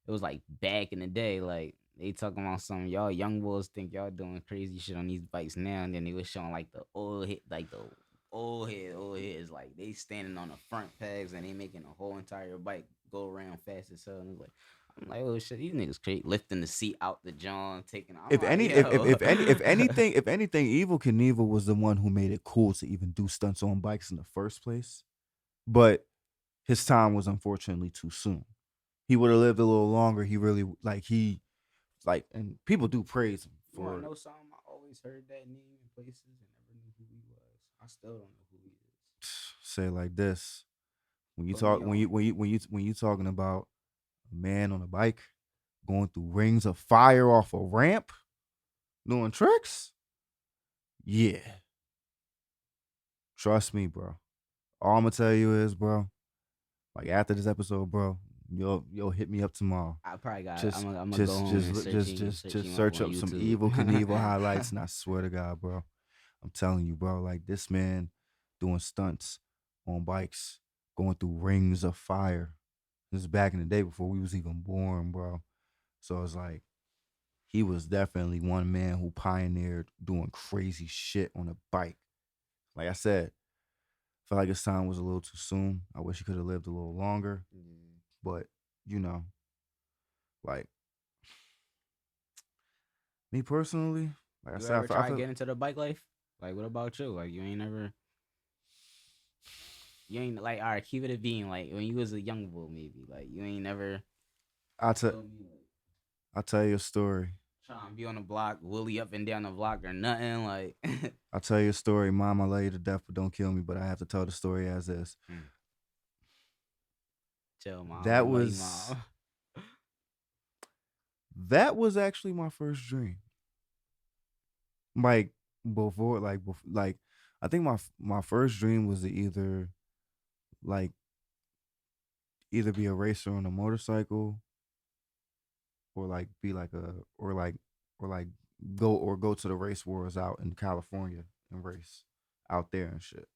it was like back in the day, like they talking about some y'all young boys think y'all doing crazy shit on these bikes now, and then they was showing like the old heads, like they standing on the front pegs and they making a whole entire bike go around fast as hell. And it's like, I'm like, oh shit, these niggas crazy, lifting the seat out the John, taking. I'm If like, any, yo. if anything, Evil Knievel was the one who made it cool to even do stunts on bikes in the first place. But his time was unfortunately too soon. He would have lived a little longer. He really and people do praise him You wanna for. know something? I always heard that name in places and never knew who he was. I still don't know who he is. Say it like this: when you Put me talk on. when you talking about a man on a bike going through rings of fire off a ramp, doing tricks, yeah, trust me, bro. All I'm gonna tell you is, bro, like after this episode, bro, you'll hit me up tomorrow. I probably got. Just I'm gonna go home and just search him search on up some YouTube. Evil Knievel highlights, and I swear to God, bro, I'm telling you, bro, like this man doing stunts on bikes, going through rings of fire. This is back in the day before we was even born, bro. So it's like he was definitely one man who pioneered doing crazy shit on a bike. Like I said, felt like his time was a little too soon. I wish he could have lived a little longer. But, you know, like me personally, like I You said, ever I try to feel get into the bike life? Like, what about you? Like, you ain't like, all right, keep it a being. Like, when you was a young boy, maybe, like, you ain't never. I'll, t- feel me, like, I'll tell you a story. trying to be on the block, willy up and down the block or nothing. Like, I'll tell you a story. Mom, I love you to death, but don't kill me. But I have to tell the story as is. chill, mom. I That love you, was mom. that was actually my first dream. Like before, I think my first dream was to like either be a racer on a motorcycle or like be like a or like go to the race wars out in California and race out there and shit.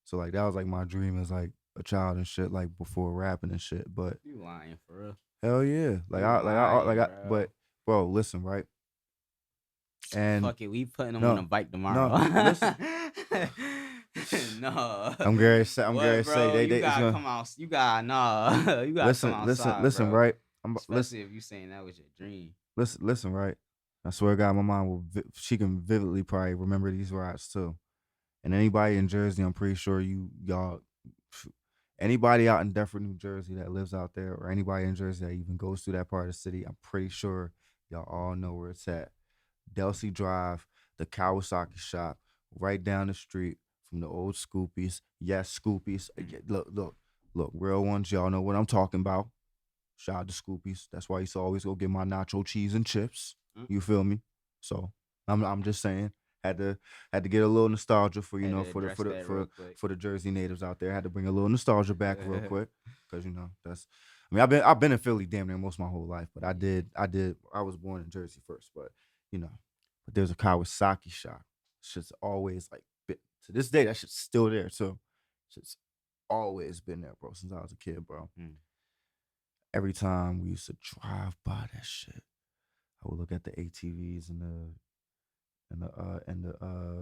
So like that was like my dream as like a child and shit, like before rapping and shit. But You lying for real? hell yeah, but bro, listen, right? And Fuck it, we putting them on a no, bike tomorrow. listen. No. I'm gonna say What, they bro? they You it's gotta gonna come out. You gotta nah. You gotta come listen, outside, listen, bro. right? Listen, Especially if you saying that was your dream. listen, right? I swear to God, my mom will. She can vividly probably remember these rides too. And anybody in Jersey, I'm pretty sure y'all. Anybody out in Deptford, New Jersey that lives out there, or anybody in Jersey that even goes through that part of the city, I'm pretty sure y'all all know where it's at. Delsey Drive, the Kawasaki shop, right down the street from the old Scoopies. Yes, Scoopies. Look, real ones. Y'all know what I'm talking about. Shout out to Scoopies. That's why I used to always go get my nacho cheese and chips. You feel me? So I'm just saying. Had to get a little nostalgia for Had to for the address for the that for real quick. for the Jersey natives out there. Had to bring a little nostalgia back real quick because that's. I mean, I've been in Philly damn near most of my whole life, but I was born in Jersey first, but you know, but there's a Kawasaki shop. It's just always like to this day that shit's still there too. It's just always been there, bro, since I was a kid, bro. Every time we used to drive by that shit, I would look at the ATVs and the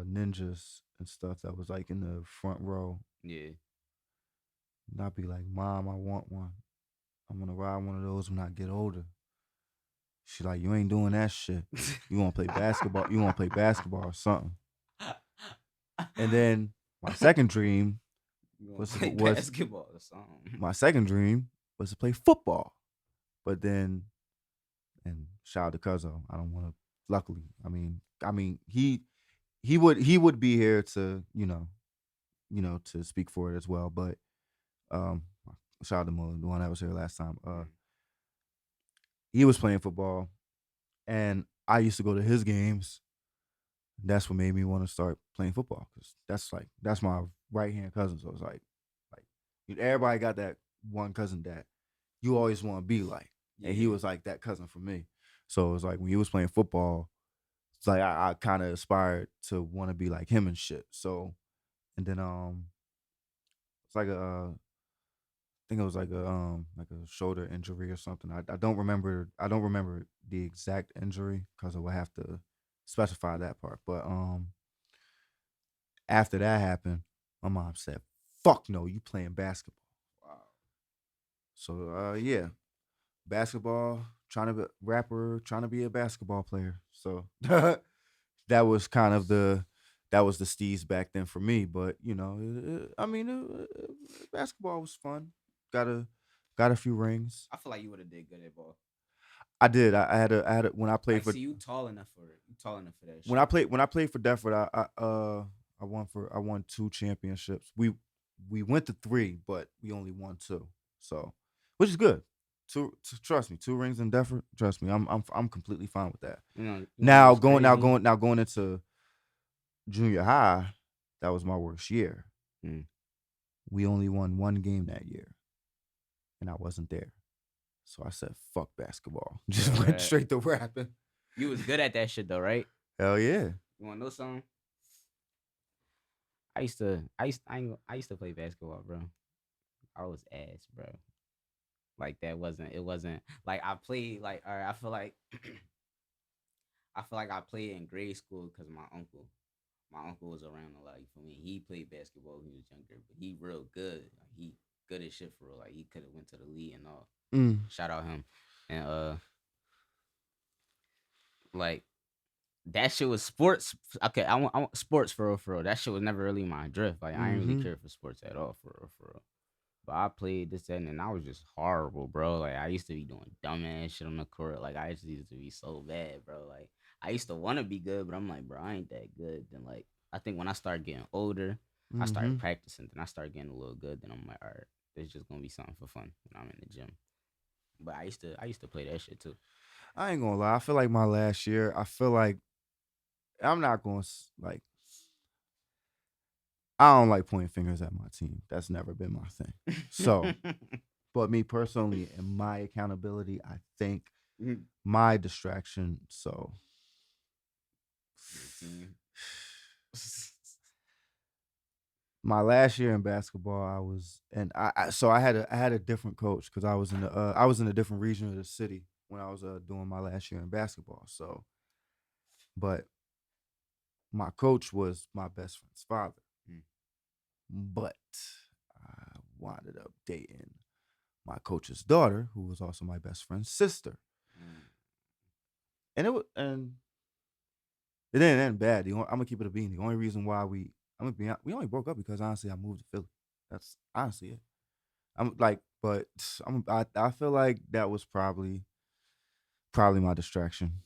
ninjas and stuff that was like in the front row. Yeah. And I'd be like, Mom, I want one. I'm gonna ride one of those when I get older. She like, you ain't doing that shit. You wanna play basketball? You wanna play basketball or something? And then my second dream was play was basketball or something. my second dream was to play football. But then, and shout out to Cuzzo. I don't want to. Luckily, I mean, he would be here to to speak for it as well. But um, shout out to Mullen, the one that was here last time. He was playing football, and I used to go to his games. That's what made me want to start playing football because that's my right hand cousin. So it's everybody got that one cousin that you always want to be like, and he was like that cousin for me. So it was like when he was playing football, it's like I kind of aspired to want to be like him and shit. So and then it's like I think it was like a shoulder injury or something. I don't remember the exact injury because I would have to specify that part. But after that happened, my mom said, "Fuck no, you playing basketball." Wow. So yeah, basketball, trying to be rapper, trying to be a basketball player. So that was kind of that was the steez back then for me. But basketball was fun. Got a got a few rings. I feel like you would have did good at ball. I did. I had when I played Like, for see, you tall enough for it. You tall enough for that when shit. I played for Deptford. I won 2 championships. We went to 3, but we only won 2. So, which is good. Trust me, 2 rings in Deptford. Trust me, I'm completely fine with that. You know what's crazy? Going into junior high, that was my worst year. Mm. We only won 1 game that year, and I wasn't there. So I said, "Fuck basketball." Just went straight to rapping. You was good at that shit though, right? Hell yeah. You want to know something? I used to play basketball, bro. I was ass, bro. Like it wasn't like I played like all right. I feel like I played in grade school because my uncle. My uncle was around a lot. For me, he played basketball when he was younger, but he real good. Like, he good as shit for real. Like he could have went to the league and all. Shout out him. And like that shit was sports. Okay, I want sports for real, for real. That shit was never really my drift. Like I didn't really care for sports at all, for real, for real. But I played this and I was just horrible, bro. Like I used to be doing dumbass shit on the court. Like I used to be so bad, bro. Like I used to want to be good, but I'm like, bro, I ain't that good. Then like I think when I started getting older, I started practicing. Then I started getting a little good. Then I'm like, all right, this is just gonna be something for fun when I'm in the gym. But I used to play that shit too. I ain't gonna lie. I feel like my last year. I feel like I'm not going to like. I don't like pointing fingers at my team. That's never been my thing. So, but me personally, and my accountability, I think my distraction. So, my last year in basketball, I was, and so I had a different coach because I was in a different region of the city when I was doing my last year in basketball. So, but my coach was my best friend's father. But I wound up dating my coach's daughter, who was also my best friend's sister. And it didn't end bad. I'm gonna keep it a bean. The only reason why we only broke up because honestly I moved to Philly. That's honestly it. I feel like that was probably my distraction.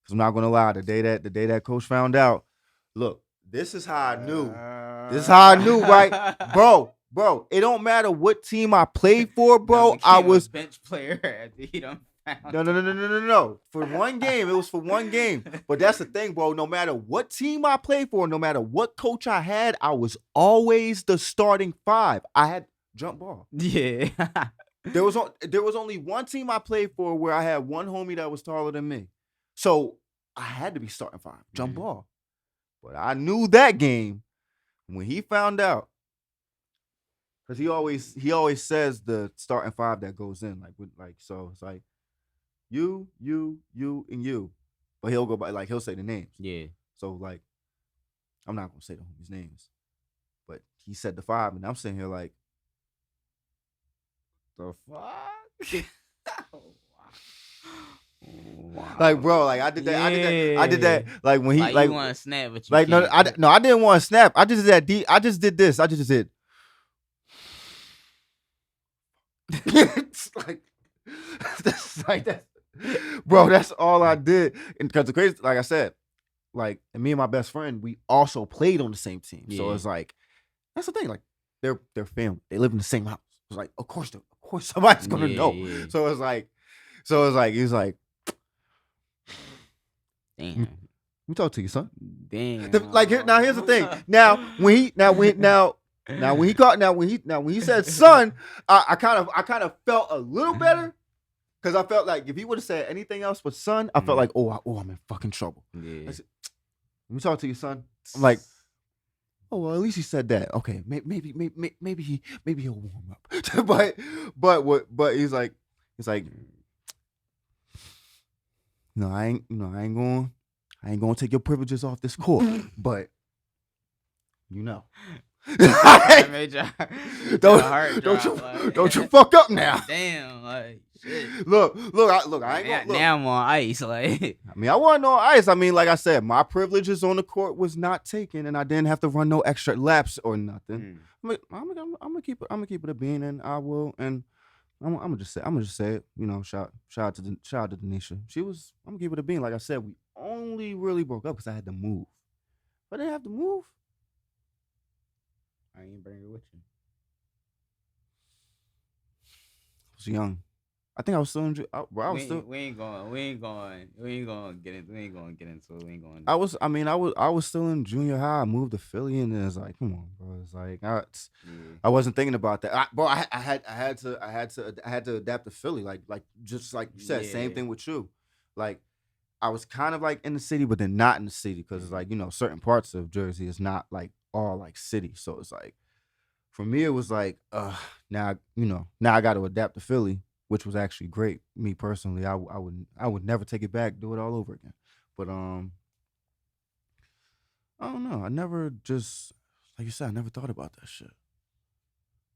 Cause I'm not gonna lie, the day that coach found out, look, this is how I knew. This is how I knew, right, bro. It don't matter what team I played for, bro. I was a bench player after he done found. No. For one game, it was for one game. But that's the thing, bro. No matter what team I played for, no matter what coach I had, I was always the starting five. I had jump ball. Yeah. There was only one team I played for where I had one homie that was taller than me. So I had to be starting five, jump ball. But I knew that game when he found out. Because he always says the starting five that goes in. So it's like you, and you. But he'll go by he'll say the names. Yeah. So I'm not gonna say the homies' names. But he said the five, and I'm sitting here like, the fuck? Wow. Like, bro, I did that. Like when he you want to snap, but you can't. I didn't want to snap. I just did that. I just did this. I just did. It's that's bro. That's all I did. And because the crazy, like I said, and me and my best friend, we also played on the same team. Yeah. So it's like that's the thing. Like they're family. They live in the same house. It's like of course somebody's gonna know. Yeah. So it's like he's like. Damn. Let me talk to you, son. Damn. Here's the thing. When he said son, I kind of felt a little better because I felt like if he would have said anything else but son, I felt like I'm in fucking trouble. Yeah. I said, let me talk to you, son. I'm like, oh well, at least he said that. Okay, maybe he'll warm up. but he's like. No, I ain't gonna take your privileges off this court, but don't you fuck up now. Damn, shit. Look, I ain't gonna now I'm on ice, I wasn't on ice. Like I said, my privileges on the court was not taken, and I didn't have to run no extra laps or nothing. I'm gonna keep it a bean, and I will, and I'm gonna just say it. Shout out to Denisha. I'm gonna keep it a bean. Like I said, we only really broke up because I had to move. But I didn't have to move. I ain't bring her with you. I was young. I think I was still in. We ain't going to get into it. I was still in junior high. I moved to Philly, and it's like, come on, bro. It's like I wasn't thinking about that. I had to adapt to Philly, like just like you said. Same thing with you. Like I was kind of like in the city, but then not in the city because it's like certain parts of Jersey is not like all like city. So it's like for me, it was like now I got to adapt to Philly. Which was actually great. Me personally, I would never take it back, do it all over again. But I don't know. I never just like you said, I never thought about that shit.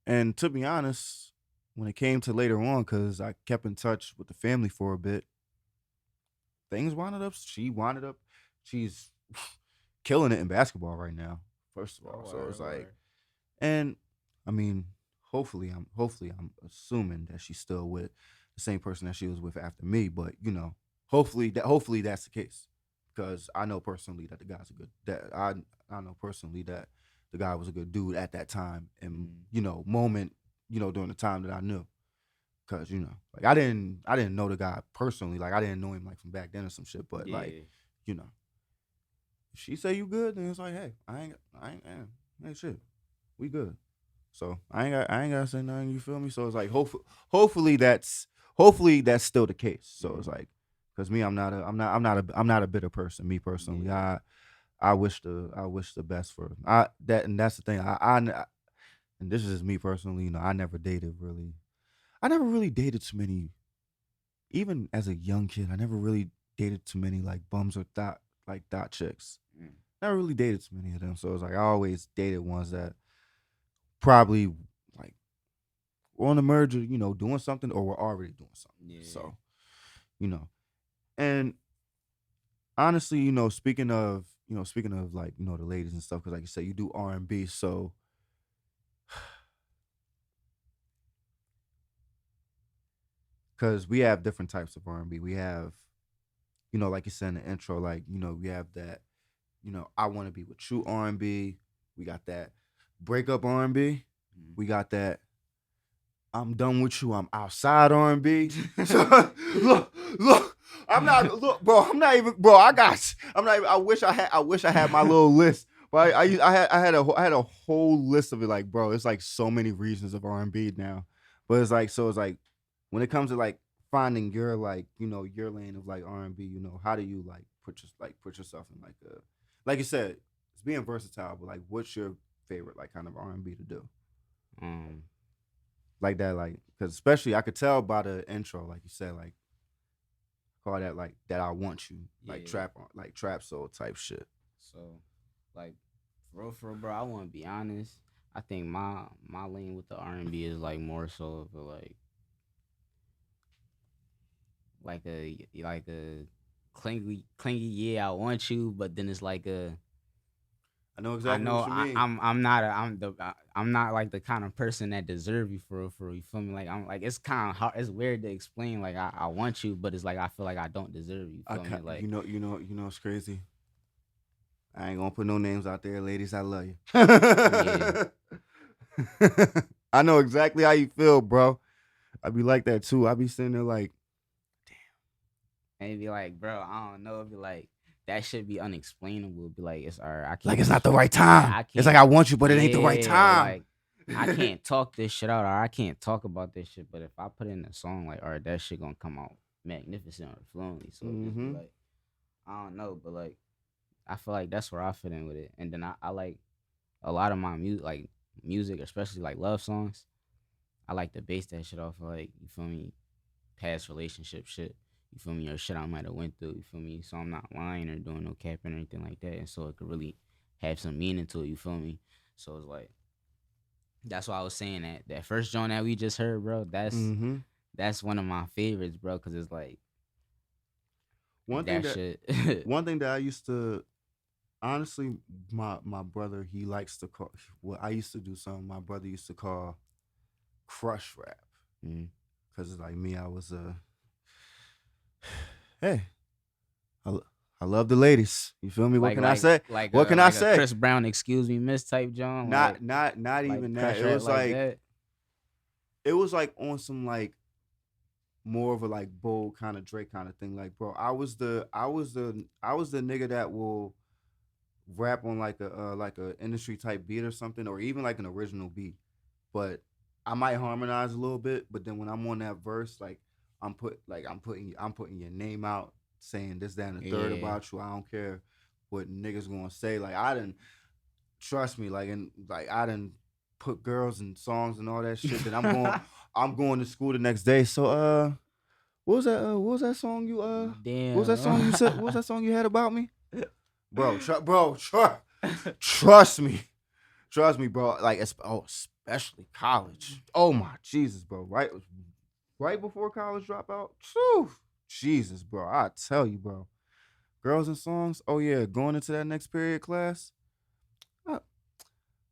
And to be honest, when it came to later on, because I kept in touch with the family for a bit, things wound up. She's killing it in basketball right now. First of all, so it's like, and I mean. Hopefully, I'm assuming that she's still with the same person that she was with after me. But hopefully that's the case, because I know personally that the guy's a good. That I know personally that the guy was a good dude at that time and moment during the time that I knew, because like I didn't know the guy personally, like I didn't know him like from back then or some shit. But like if she say you good, then it's like, hey, I ain't shit, we good. So I ain't gotta say nothing. You feel me? So it's like hopefully that's still the case. So it's like, because me, I'm not a bitter person. Me personally, I wish the best for that, and that's the thing. I and this is just me personally. I never really dated too many. Even as a young kid, I never really dated too many like bums or thought chicks. Never really dated too many of them. So it's like I always dated ones that probably like we're on the merge of, doing something or we're already doing something. Yeah. So, you know, and honestly, speaking of like, the ladies and stuff, because like you said, you do R&B. So because we have different types of R&B. We have, like you said in the intro, like, we have that, I want to be with you R&B. We got that breakup R&B. Mhm. We got that I'm done with you. I'm outside R&B. So, look. I'm not look, bro. I'm not even, bro. I'm not. Even, I wish I had my little list. But I had a whole list of it. Like, bro, it's like so many reasons of R&B now. But it's like when it comes to like finding your like your lane of like R&B. How do you like put yourself in like you said, it's being versatile. But like, what's your favorite like kind of R&B to do? Um. Like that, like, because especially I could tell by the intro, like you said, like call that like that I want you, like Yeah. trap soul type shit. So, like, for real, bro. I want to be honest. I think my lane with the R&B is like more so of a, like a clingy. Yeah, I want you, but then it's like a. I know I exactly know what you mean. I'm not like the kind of person that deserve you for real, for real. You feel me? Like I'm like it's kind of hard. It's weird to explain. Like I want you, but it's like I feel like I don't deserve you. I Feel me? can't, Like it's crazy. I ain't gonna put no names out there, ladies. I love you. yeah. I know exactly how you feel, bro. I be like that too. I be sitting there like, And it'd be like, bro, I don't know. It'd be like that should be unexplainable. It'd be like it's alright. I like can't. it's not the right Yeah, time. I It's like can't. I want you, but it ain't the right Yeah, or time. like I can't talk this shit out, or I can't talk about this shit. But if I put in a song, like, all right, that shit gonna come out magnificent or fluently. So it just be Mm-hmm. like, I don't know, but like I feel like that's where I fit in with it. And then I like a lot of my music, especially like love songs. I like to base that shit off of like, you feel me, past relationship shit. You feel me, or shit I might have went through. You feel me, so I'm not lying or doing no capping or anything like that. And so it could really have some meaning to it. You feel me? So it's like that's why I was saying that first joint that we just heard, bro. Mm-hmm. That's one of my favorites, bro, because it's like One thing that that shit. one thing that I used to honestly, my brother he likes to call. What I used to do something my brother used to call crush rap. Mm. Cause it's like me, I was hey, I, I love the ladies. You feel me? What like can I like say? like What a can I like a say? Chris Brown, excuse me, miss type John, Not like even that. crush rap like that. It was like on some like more of a like bold kind of Drake kind of thing. Like, bro, I was the nigga that will rap on like a industry type beat or something, or even like an original beat. But I might harmonize a little bit. But then when I'm on that verse, like I'm putting your name out, saying this, that, and the third Yeah. about you. I don't care what niggas gonna say. Like I didn't trust me. Like I didn't put girls in songs and all that shit. That I'm going to school the next day. So what was that song you what was that Damn. song you said? What was that song you had about me? Trust me. Trust me, bro. Like, especially college. Oh my Jesus, bro. Right before college dropout. Phew. Jesus, bro. I tell you, bro. Girls and songs. Oh yeah, going into that next period class. I,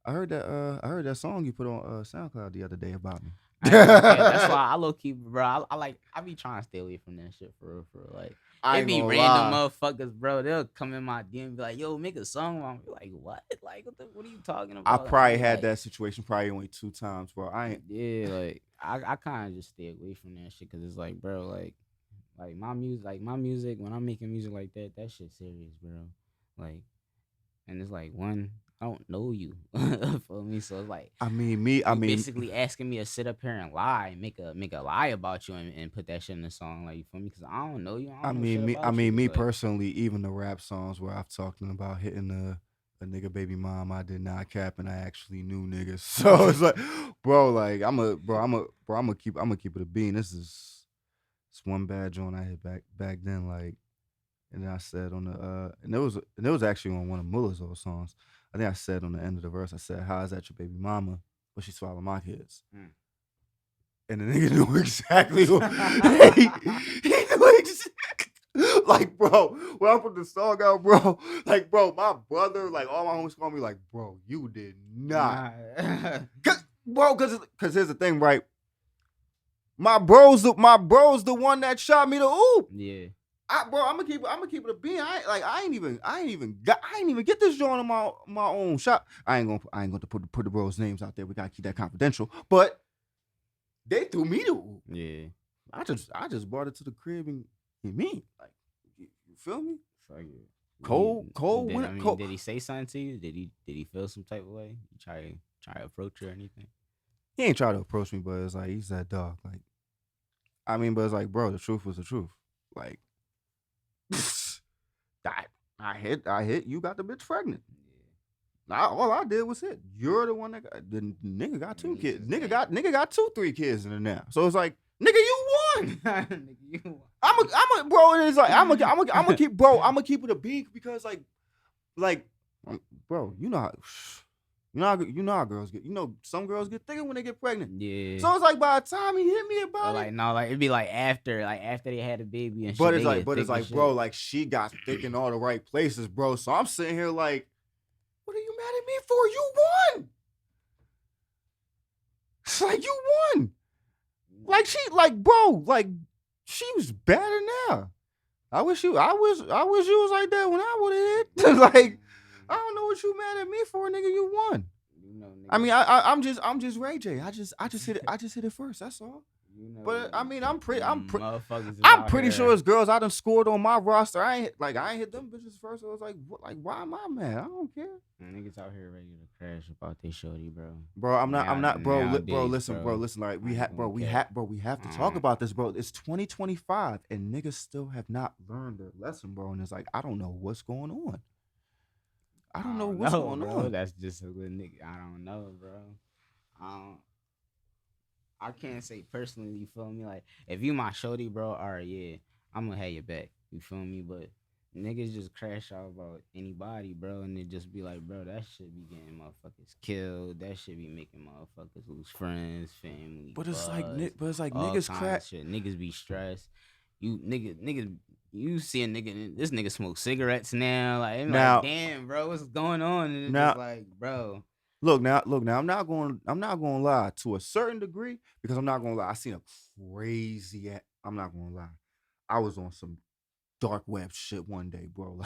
I heard that song you put on SoundCloud the other day about me. I ain't gonna care. That's why I low key, bro. I be trying to stay away from that shit for real, for real. Like I it ain't be gonna random lie. motherfuckers, bro. They'll come in my DM and be like, "Yo, make a song." I'm like, "What? Like, what are you talking I about?" And I probably be had like, that situation probably only 2 times, bro. I ain't "Yeah, like I kind of just stay away from that shit because it's like, bro, like my music when I'm making music like that, that shit serious, bro. Like, and it's like one, I don't know you, for me, so it's like I you mean basically asking me to sit up here and lie, make a lie about you and put that shit in the song, like you feel me? Because I don't know you, I don't know shit I about you. mean, It's me like, personally, even the rap songs where I've talked about hitting a nigga baby mom, I did not cap, and I actually knew niggas. So it's like, bro, like I'm gonna keep it a bean. It's one bad joint I hit back then, like, and then I said on the and it was actually on one of Muller's old songs. I think I said on the end of the verse, I said, "How is that your baby mama? But she swallow my kids." mm, And the nigga knew exactly who he knew like, bro, when I put the song out, bro, like, bro, my brother, like, all my homies call me, like, bro, you did not. Bro, because here's the thing, right? My bro's the one that shot me the oop. Yeah. Bro, I'm gonna keep it a bean. I ain't even get this joint on my own shop. I ain't gonna put the bros' names out there. We gotta keep that confidential. But they threw me the oop. Yeah. I just brought it to the crib and me. Like, you feel me? Cold. Did he say something to you? Did he feel some type of way? You try to approach you or anything? He ain't try to approach me, but it's like he's that dog. Like, I mean, but it's like, bro, the truth was the truth. Like, I hit. You got the bitch pregnant. All I did was hit. You're the one that the nigga got 2 kids. Nigga got 2-3 kids in there now. So it's like, nigga, you won. Nigga, you won. I'm a bro. It is like I'm gonna keep, bro. I'm gonna keep it a beat because like, bro, you know how girls get. You know, some girls get thicker when they get pregnant. Yeah. So it's like by the time he hit me about it, it'd be after they had a baby and shit. But it's like, bro, like she got thick in all the right places, bro. So I'm sitting here like, what are you mad at me for? You won. It's like you won. Like she was better now. I wish you was like that when I would have hit. Like, I don't know what you mad at me for, nigga. You won. You know, nigga. I mean, I'm just Ray J. I just hit it first. That's all. You know, but I mean, I'm pretty sure there's girls I done scored on my roster. I ain't hit them bitches first. I was like, what, like, why am I mad? I don't care. Niggas out here ready to crash about they shorty, bro. Bro, I'm not, bro. Listen. Like, we have to talk about this, bro. It's 2025 and niggas still have not learned their lesson, bro. And it's like, I don't know what's going on. I don't know what's going on. That's just a good nigga. I don't know, bro. I can't say personally, you feel me? Like, if you my shorty, bro, all right, yeah, I'm gonna have your back. You feel me? But niggas just crash out about anybody, bro, and it just be like, bro, that shit be getting motherfuckers killed. That shit be making motherfuckers lose friends, family. But it's like niggas crash. Shit. Niggas be stressed. You see a nigga, this nigga smoke cigarettes now. Like, damn, bro, what's going on? And it's just like, bro. Look now. I'm not going to lie to a certain degree because I'm not going to lie. I seen a crazy. I'm not going to lie. I was on some dark web shit one day, bro.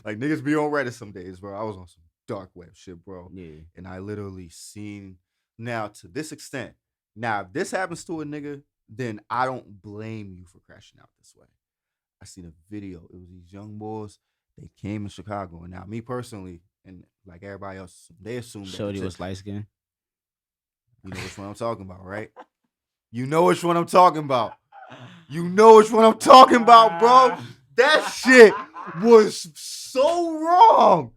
Like niggas be on Reddit some days, bro. I was on some dark web shit, bro. Yeah. And I literally seen now to this extent. Now, if this happens to a nigga, then I don't blame you for crashing out this way. I seen a video. It was these young boys. They came in Chicago, and now me personally. And like everybody else, they assumed that shorty was light skin. You know which one I'm talking about, right? You know which one I'm talking about. You know which one I'm talking about, bro. That shit was so wrong,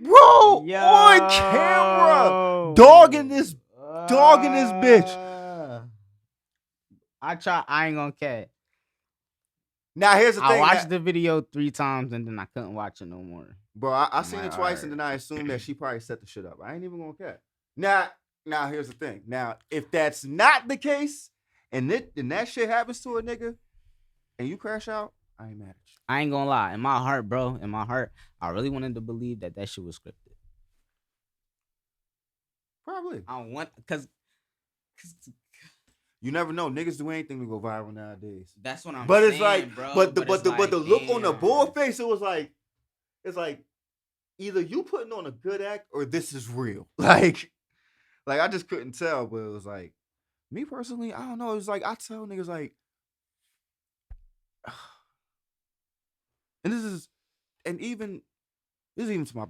bro. Yo. On camera, dogging this bitch. I ain't gonna care. Now here's the thing. I watched the video 3 times and then I couldn't watch it no more. Bro, I seen it twice and then I assumed that she probably set the shit up. I ain't even gonna care. Now here's the thing. Now, if that's not the case and that shit happens to a nigga and you crash out, I ain't mad at you. I ain't gonna lie. In my heart, bro, I really wanted to believe that shit was scripted. Probably. I want, cause you never know. Niggas do anything to go viral nowadays. That's what I'm saying, it's like, bro. But the look on the boy face, it's like either you putting on a good act or this is real. Like I just couldn't tell, but it was like, me personally, I don't know. It was like I tell niggas like, and this is even to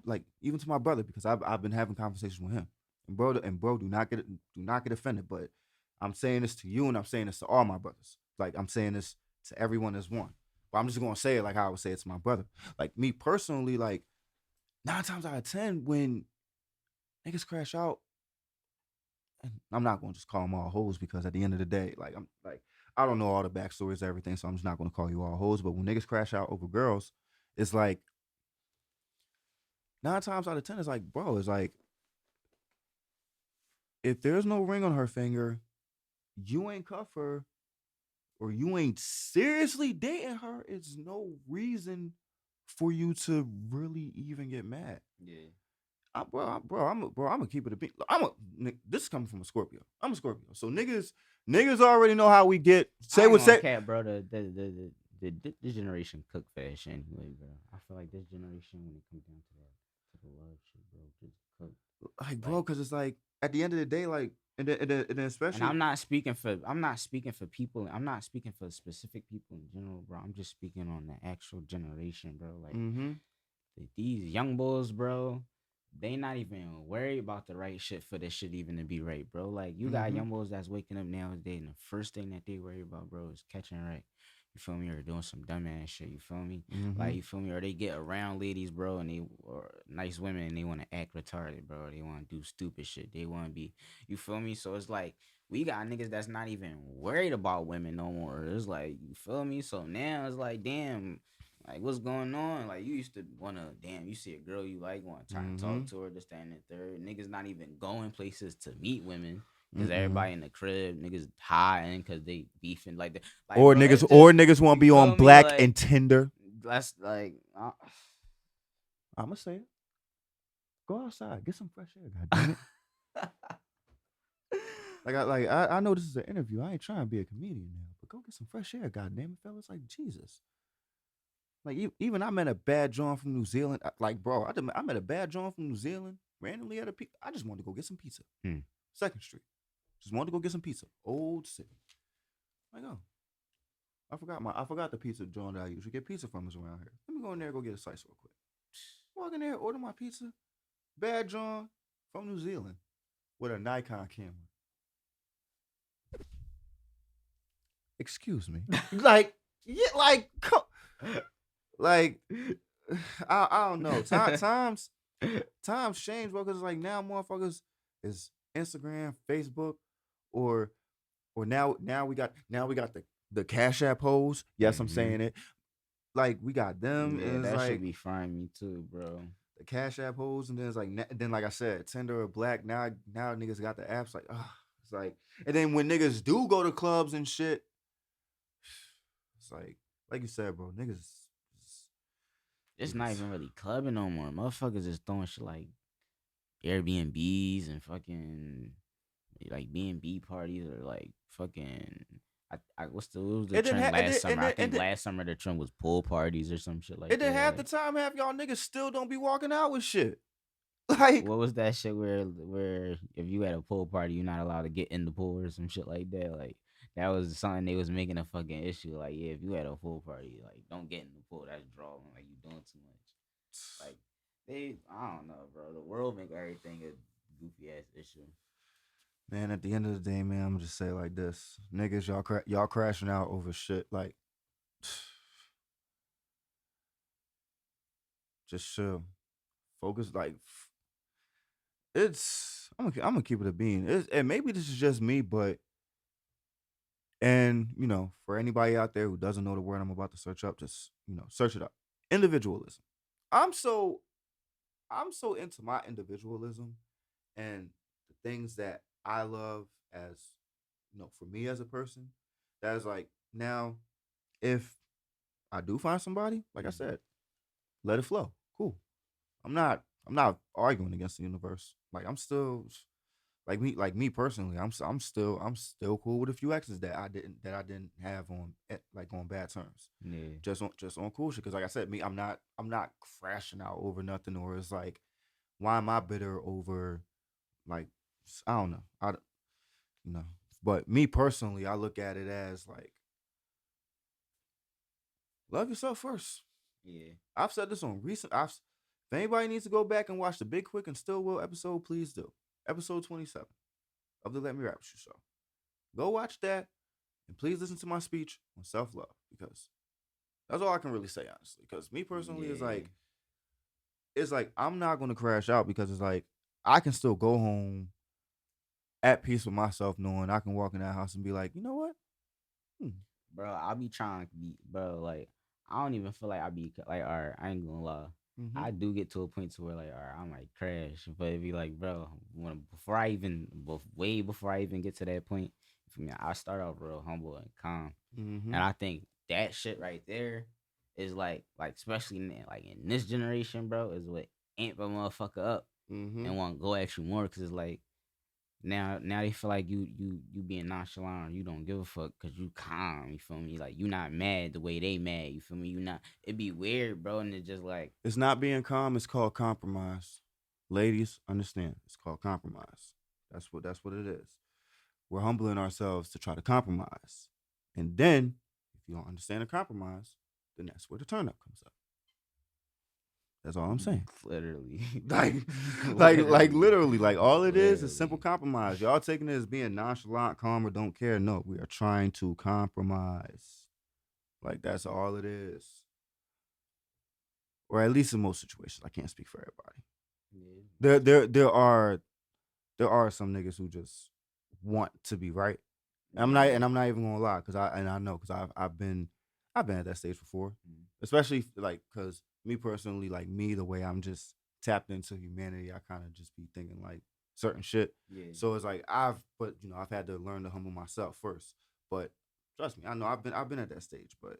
my brother because I've been having conversations with him and bro do not get offended, but I'm saying this to you and I'm saying this to all my brothers. Like I'm saying this to everyone as one. But I'm just gonna say it like how I would say it to my brother. Like me personally, like 9 times out of 10 when niggas crash out, and I'm not gonna just call them all hoes because at the end of the day, like I don't know all the backstories of everything, so I'm just not gonna call you all hoes. But when niggas crash out over girls, it's like 9 times out of 10, it's like, bro, it's like if there's no ring on her finger, you ain't cuff her or you ain't seriously dating her, it's no reason for you to really even get mad. Yeah. I'm gonna keep it a beat. This is coming from a Scorpio. I'm a Scorpio, so niggas already know how we get. Say I ain't what gonna say. cap, bro. This generation cook fast anyway, bro. I feel like this generation, when it comes down to the love shit, bro, just cook. Like, bro, Like, because it's like at the end of the day, like, and then and especially. I'm not speaking for people. I'm not speaking for specific people in general, bro. I'm just speaking on the actual generation, bro. Like Mm-hmm. these young boys, bro. They not even worried about the right shit for this shit even to be right, bro. Like you got Mm-hmm. young boys that's waking up nowadays, and the first thing that they worry about, bro, is catching right. You feel me? Or doing some dumbass shit. You feel me? Mm-hmm. Like you feel me? Or they get around ladies, bro, and they or nice women, and they want to act retarded, bro. They want to do stupid shit. They want to be, you feel me? So it's like we got niggas that's not even worried about women no more. It's like you feel me? So now it's like, damn, like what's going on? Like you used to wanna, damn, you see a girl you like, want to try and Mm-hmm. talk to her, this, that, and the third. Niggas not even going places to meet women. Cause Mm-mm. everybody in the crib, niggas hiding cause they beefing like that. Like, Or bro, niggas, it's or just, niggas want to you be on feel me? Black Like and Tinder. that's like, I'ma say it. Go outside, get some fresh air. God damn it. I know this is an interview. I ain't trying to be a comedian now, but go get some fresh air. God damn it, fellas. Like Jesus. Like even I met a bad John from New Zealand. Like bro, I met a bad John from New Zealand randomly at a pizza. I just wanted to go get some pizza. hmm. Second Street. Just wanted to go get some pizza. Old City. Like oh, I forgot the pizza John that I usually get pizza from is around here. Let me go in there and go get a slice real quick. Walk in there, order my pizza. Bad John from New Zealand with a Nikon camera. Excuse me. Like yeah, like I don't know. Times change, bro. Because like now, motherfuckers is Instagram, Facebook, or now we got the Cash App hoes. Yes, I'm Mm-hmm. saying it. Like we got them, Yeah, and it's that should like be frying me too, bro. the Cash App hoes, and then it's like then like I said, Tinder or Black. Now niggas got the apps. Like it's like, and then when niggas do go to clubs and shit, it's like you said, bro, niggas. It's not Niggas. even really clubbing no more. Motherfuckers is throwing shit like Airbnbs and fucking like B&B parties or like fucking. What was the And then trend ha- last summer? I and think last summer the trend was pool parties or some shit like then that. half the Like time, half y'all niggas still don't be walking out with shit. Like, what was that shit where if you at a pool party you're not allowed to get in the pool or some shit like that? Like that was something they was making a fucking issue. Like yeah, if you at a pool party, like don't get in the pool. That's drawing. Like you doing too much. Like I don't know, bro. The world make everything a goofy ass issue. man, at the end of the day, man, I'm gonna just say it like this: niggas, y'all crashing out over shit. Like, just chill, focus. Like, I'm gonna keep it a bean. And maybe this is just me, but and for anybody out there who doesn't know the word I'm about to search up, just search it up. Individualism. I'm so I'm so into my individualism and the things that I love as for me as a person. That is like now, if I do find somebody, like I Mm-hmm. said, let it flow. Cool. I'm not arguing against the universe. Like I'm still like me personally. I'm still cool with a few exes that I didn't have on like on bad terms. Yeah. Just on cool shit. Because like I said, I'm not crashing out over nothing, or it's like why am I bitter over like I don't know. You know. But me personally, I look at it as like love yourself first. Yeah. I've said this on recent. If anybody needs to go back and watch the Big Quick and Still Will episode, please do. Episode 27 of the Let Me Rap You show. Go watch that and please listen to my speech on self love because that's all I can really say honestly. Because me personally is Yeah. like I'm not gonna crash out because it's like I can still go home at peace with myself, knowing I can walk in that house and be like, you know what? Hmm. Bro, I'll be trying to be, bro. Like, I don't even feel like I be like, all right, I ain't gonna lie. Mm-hmm. I do get to a point to where like, all right, I might crash, but it'd be like, bro, way before I even get to that point, for me, I start off real humble and calm, Mm-hmm. and I think that shit right there is like especially like in this generation, bro, is what amp a motherfucker up Mm-hmm. and want to go at you more because it's like now they feel like you being nonchalant or you don't give a fuck because you calm. You feel me? Like you not mad the way they mad. You feel me? You not. It'd be weird, bro, and it's just like It's not being calm. It's called compromise. Ladies, understand. It's called compromise. That's what it is. We're humbling ourselves to try to compromise, and then if you don't understand the compromise, then that's where the turn up comes up. That's all I'm saying. literally, Like, literally, literally, like all it is simple literally. compromise. Y'all taking it as being nonchalant, calm, or don't care. No, we are trying to compromise. Like that's all it is, or at least in most situations. I can't speak for everybody. Yeah. There are some niggas who just want to be right. And Yeah. I'm not even gonna lie, I know because I've been at that stage before, Mm. especially like because me personally, like me, the way I'm just tapped into humanity, I kind of just be thinking like certain shit. Yeah. So it's like but I've had to learn to humble myself first. But trust me, I know I've been at that stage, but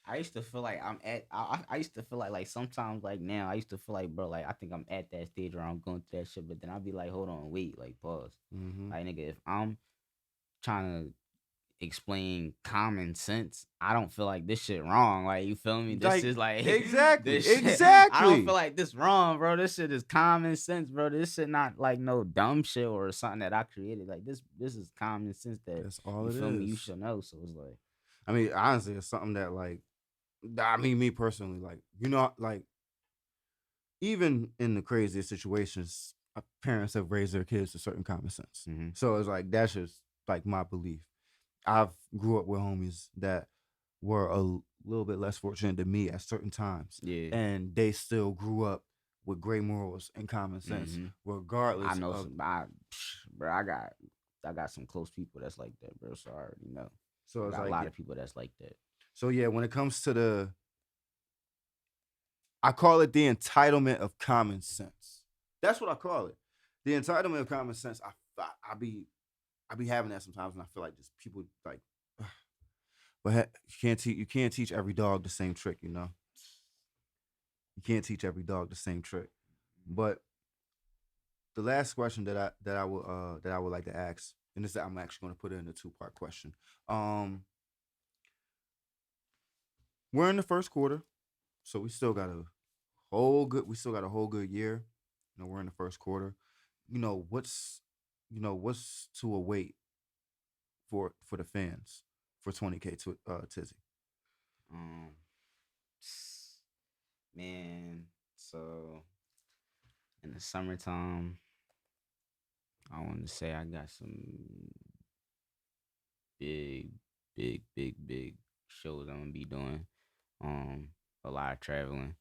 I used to feel like I used to feel like sometimes like now I used to feel like bro like I think I'm at that stage where I'm going through that shit but then I'll be like hold on wait like pause mm-hmm. like nigga if I'm trying to explain common sense. I don't feel like this shit wrong. Like you feel me? This Like is like exactly, this shit. I don't feel exactly. like this wrong, bro. This shit is common sense, bro. This shit not like no dumb shit or something that I created. Like this is common sense that That's all you it feel me. You is. should know. So it's like I mean, honestly, it's something that like I mean, me personally, like like even in the craziest situations, parents have raised their kids to certain common sense. mm-hmm. So it's like that's just like my belief. I've grew up with homies that were a little bit less fortunate than me at certain times, Yeah. and they still grew up with great morals and common sense, Mm-hmm. I regardless know of. some, bro. I got some close people that's like that, bro. So I already know. So I it's got a like, lot of people that's like that. so yeah, when it comes to I call it the entitlement of common sense. That's what I call it. The entitlement of common sense. I be having that sometimes, and I feel like just people like, but you can't teach every dog the same trick. You can't teach every dog the same trick. But the last question that I would like to ask, and this I'm actually going to put it in a two-part question. Um, we're in the first quarter, so we still got a whole good year. We're in the first quarter. What's to await for the fans for 20K to Tizzy. Um, man. So in the summertime, I want to say I got some big, big shows I'm gonna be doing. A lot of traveling,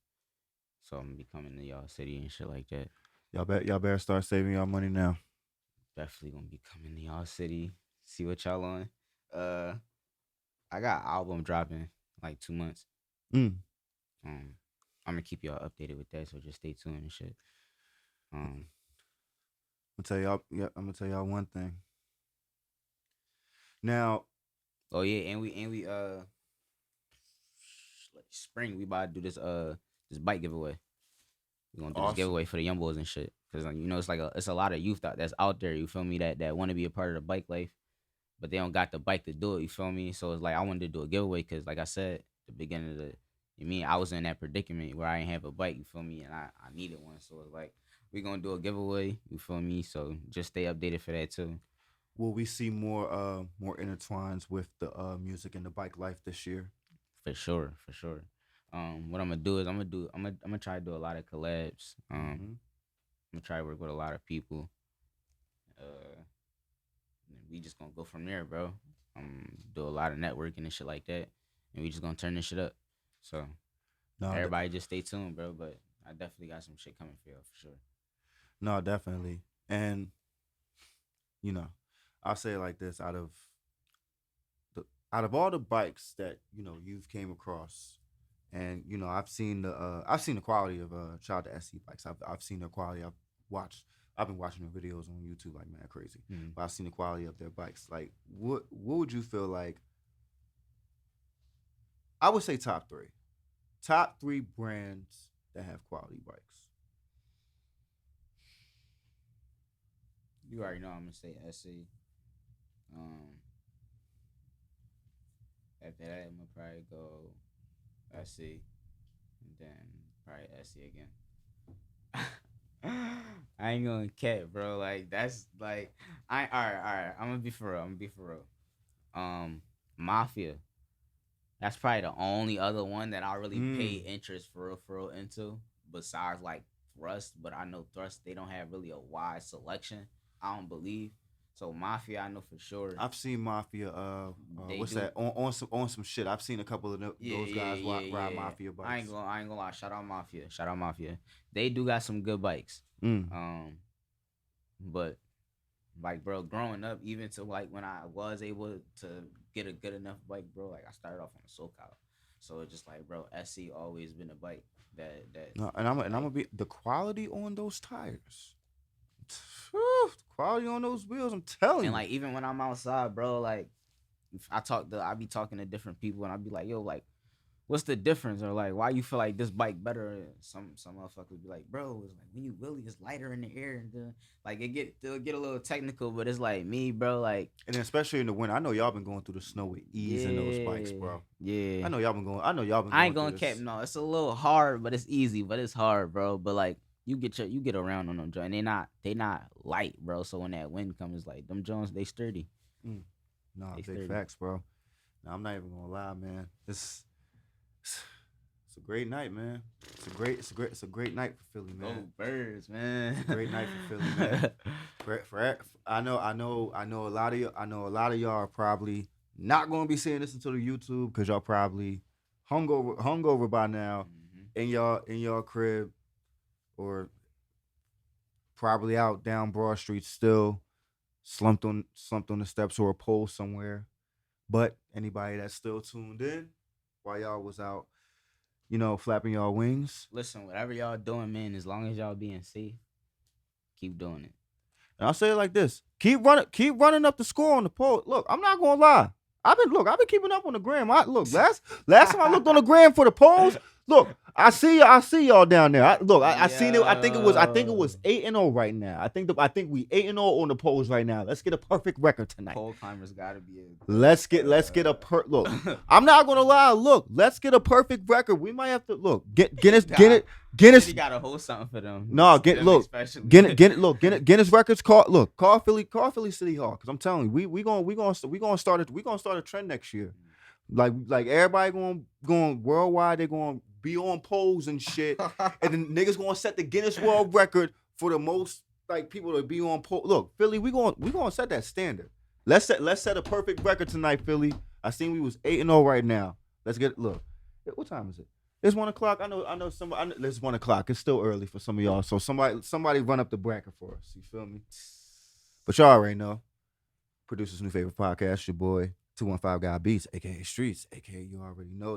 so I'm gonna be coming to y'all city and shit like that. Y'all better start saving y'all money now. Definitely gonna be coming to y'all city. See what y'all on. Uh, I got album dropping like 2 months. Mm. Um, I'm gonna keep y'all updated with that, so just stay tuned and shit. Um, I'm gonna tell y'all one thing. Now, oh yeah, and we like spring we about to do this bike giveaway. We're gonna do this awesome. giveaway for the young boys and shit. Cause it's a lot of youth that's out there. You feel me? That want to be a part of the bike life, but they don't got the bike to do it. You feel me? So it's like I wanted to do a giveaway because, like I said, the beginning of you mean I was in that predicament where I didn't have a bike. You feel me? And I needed one. So it's like we gonna do a giveaway. You feel me? So just stay updated for that too. Will we see more intertwines with the music and the bike life this year? For sure, for sure. What I'm gonna do is I'm gonna try to do a lot of collabs. Mm-hmm. I'm gonna try to work with a lot of people. Uh, and we just gonna go from there, bro. Do a lot of networking and shit like that, and we just gonna turn this shit up. So No, everybody just stay tuned, bro. But I definitely got some shit coming for y'all for sure. no, definitely. And you know, I'll say it like this: out of all the bikes that you've came across, And I've seen the quality of shout out to SC bikes. I've seen their quality. I've been watching their videos on YouTube like mad crazy. Mm. But I've seen the quality of their bikes. Like what would you feel like? I would say top three. Top three brands that have quality bikes. You already know I'm gonna say SC. After that, I'm gonna probably go SC, and then probably SC again. I ain't gonna cap, bro. Like that's like all right. I'm gonna be for real. Mafia. That's probably the only other one that I really pay interest for real into. Besides like Thrust, but I know Thrust they don't have really a wide selection. I don't believe. So Mafia, I know for sure. I've seen Mafia. What's do. that on some shit? I've seen a couple of those guys ride Mafia bikes. I ain't gonna lie. Shout out Mafia. They do got some good bikes. But like, bro, growing up, even to like when I was able to get a good enough bike, bro, like I started off on a SoCal, so it's just like, bro, SC always been a bike that. No, and I'm gonna be the quality on those tires. The quality on those wheels, I'm telling you. And like even when I'm outside, bro, like I be talking to different people and I be like, yo, like, what's the difference? Or like, why you feel like this bike better? Some motherfuckers be like, bro, it's like when you wheelie, it's lighter in the air, and then like it'll get a little technical, but it's like me, bro, like. And especially in the winter, I know y'all been going through the snow with ease in those bikes, bro. Yeah. I know y'all been going. I ain't gonna cap. No, it's a little hard, but it's easy. But it's hard, bro. But like. You get around on them joints. They not light, bro. So when that wind comes, it's like them joints, they sturdy. Nah, big facts, bro. Nah, I'm not even gonna lie, man. It's a great night, man. It's a great night for Philly, man. Go Birds, man. It's a great night for Philly, man. I know a lot of y'all are probably not gonna be seeing this until the YouTube because y'all probably hungover by now in y'all crib. Or probably out down Broad Street still, slumped on the steps or a pole somewhere. But anybody that's still tuned in while y'all was out, flapping y'all wings. Listen, whatever y'all doing, man, as long as y'all being safe, keep doing it. And I'll say it like this: keep running up the score on the pole. Look, I'm not gonna lie. I've been keeping up on the gram. Last time I looked on the gram for the polls. Look, I see y'all down there. I seen it. I think it was 8-0 right now. I think we 8-0 on the polls right now. Let's get a perfect record tonight. Poll climbers gotta be. Let's get look. I'm not gonna lie. Look, let's get a perfect record. We might have to look. Guinness. You gotta hold something for them. No, Guinness records. Call Philly City Hall. Cause I'm telling you, we gonna start a trend next year. Like everybody going worldwide. They're going to be on polls and shit, and then niggas going to set the Guinness World Record for the most like people to be on poll. Look, Philly, we going to set that standard. Let's set a perfect record tonight, Philly. I seen we was 8-0 right now. Let's get look. What time is it? It's 1:00. I know somebody. It's 1:00. It's still early for some of y'all. So somebody run up the bracket for us. You feel me? But y'all already know. Producer's new favorite podcast. Your boy 215 Guy Beats, aka Streets, aka you already know.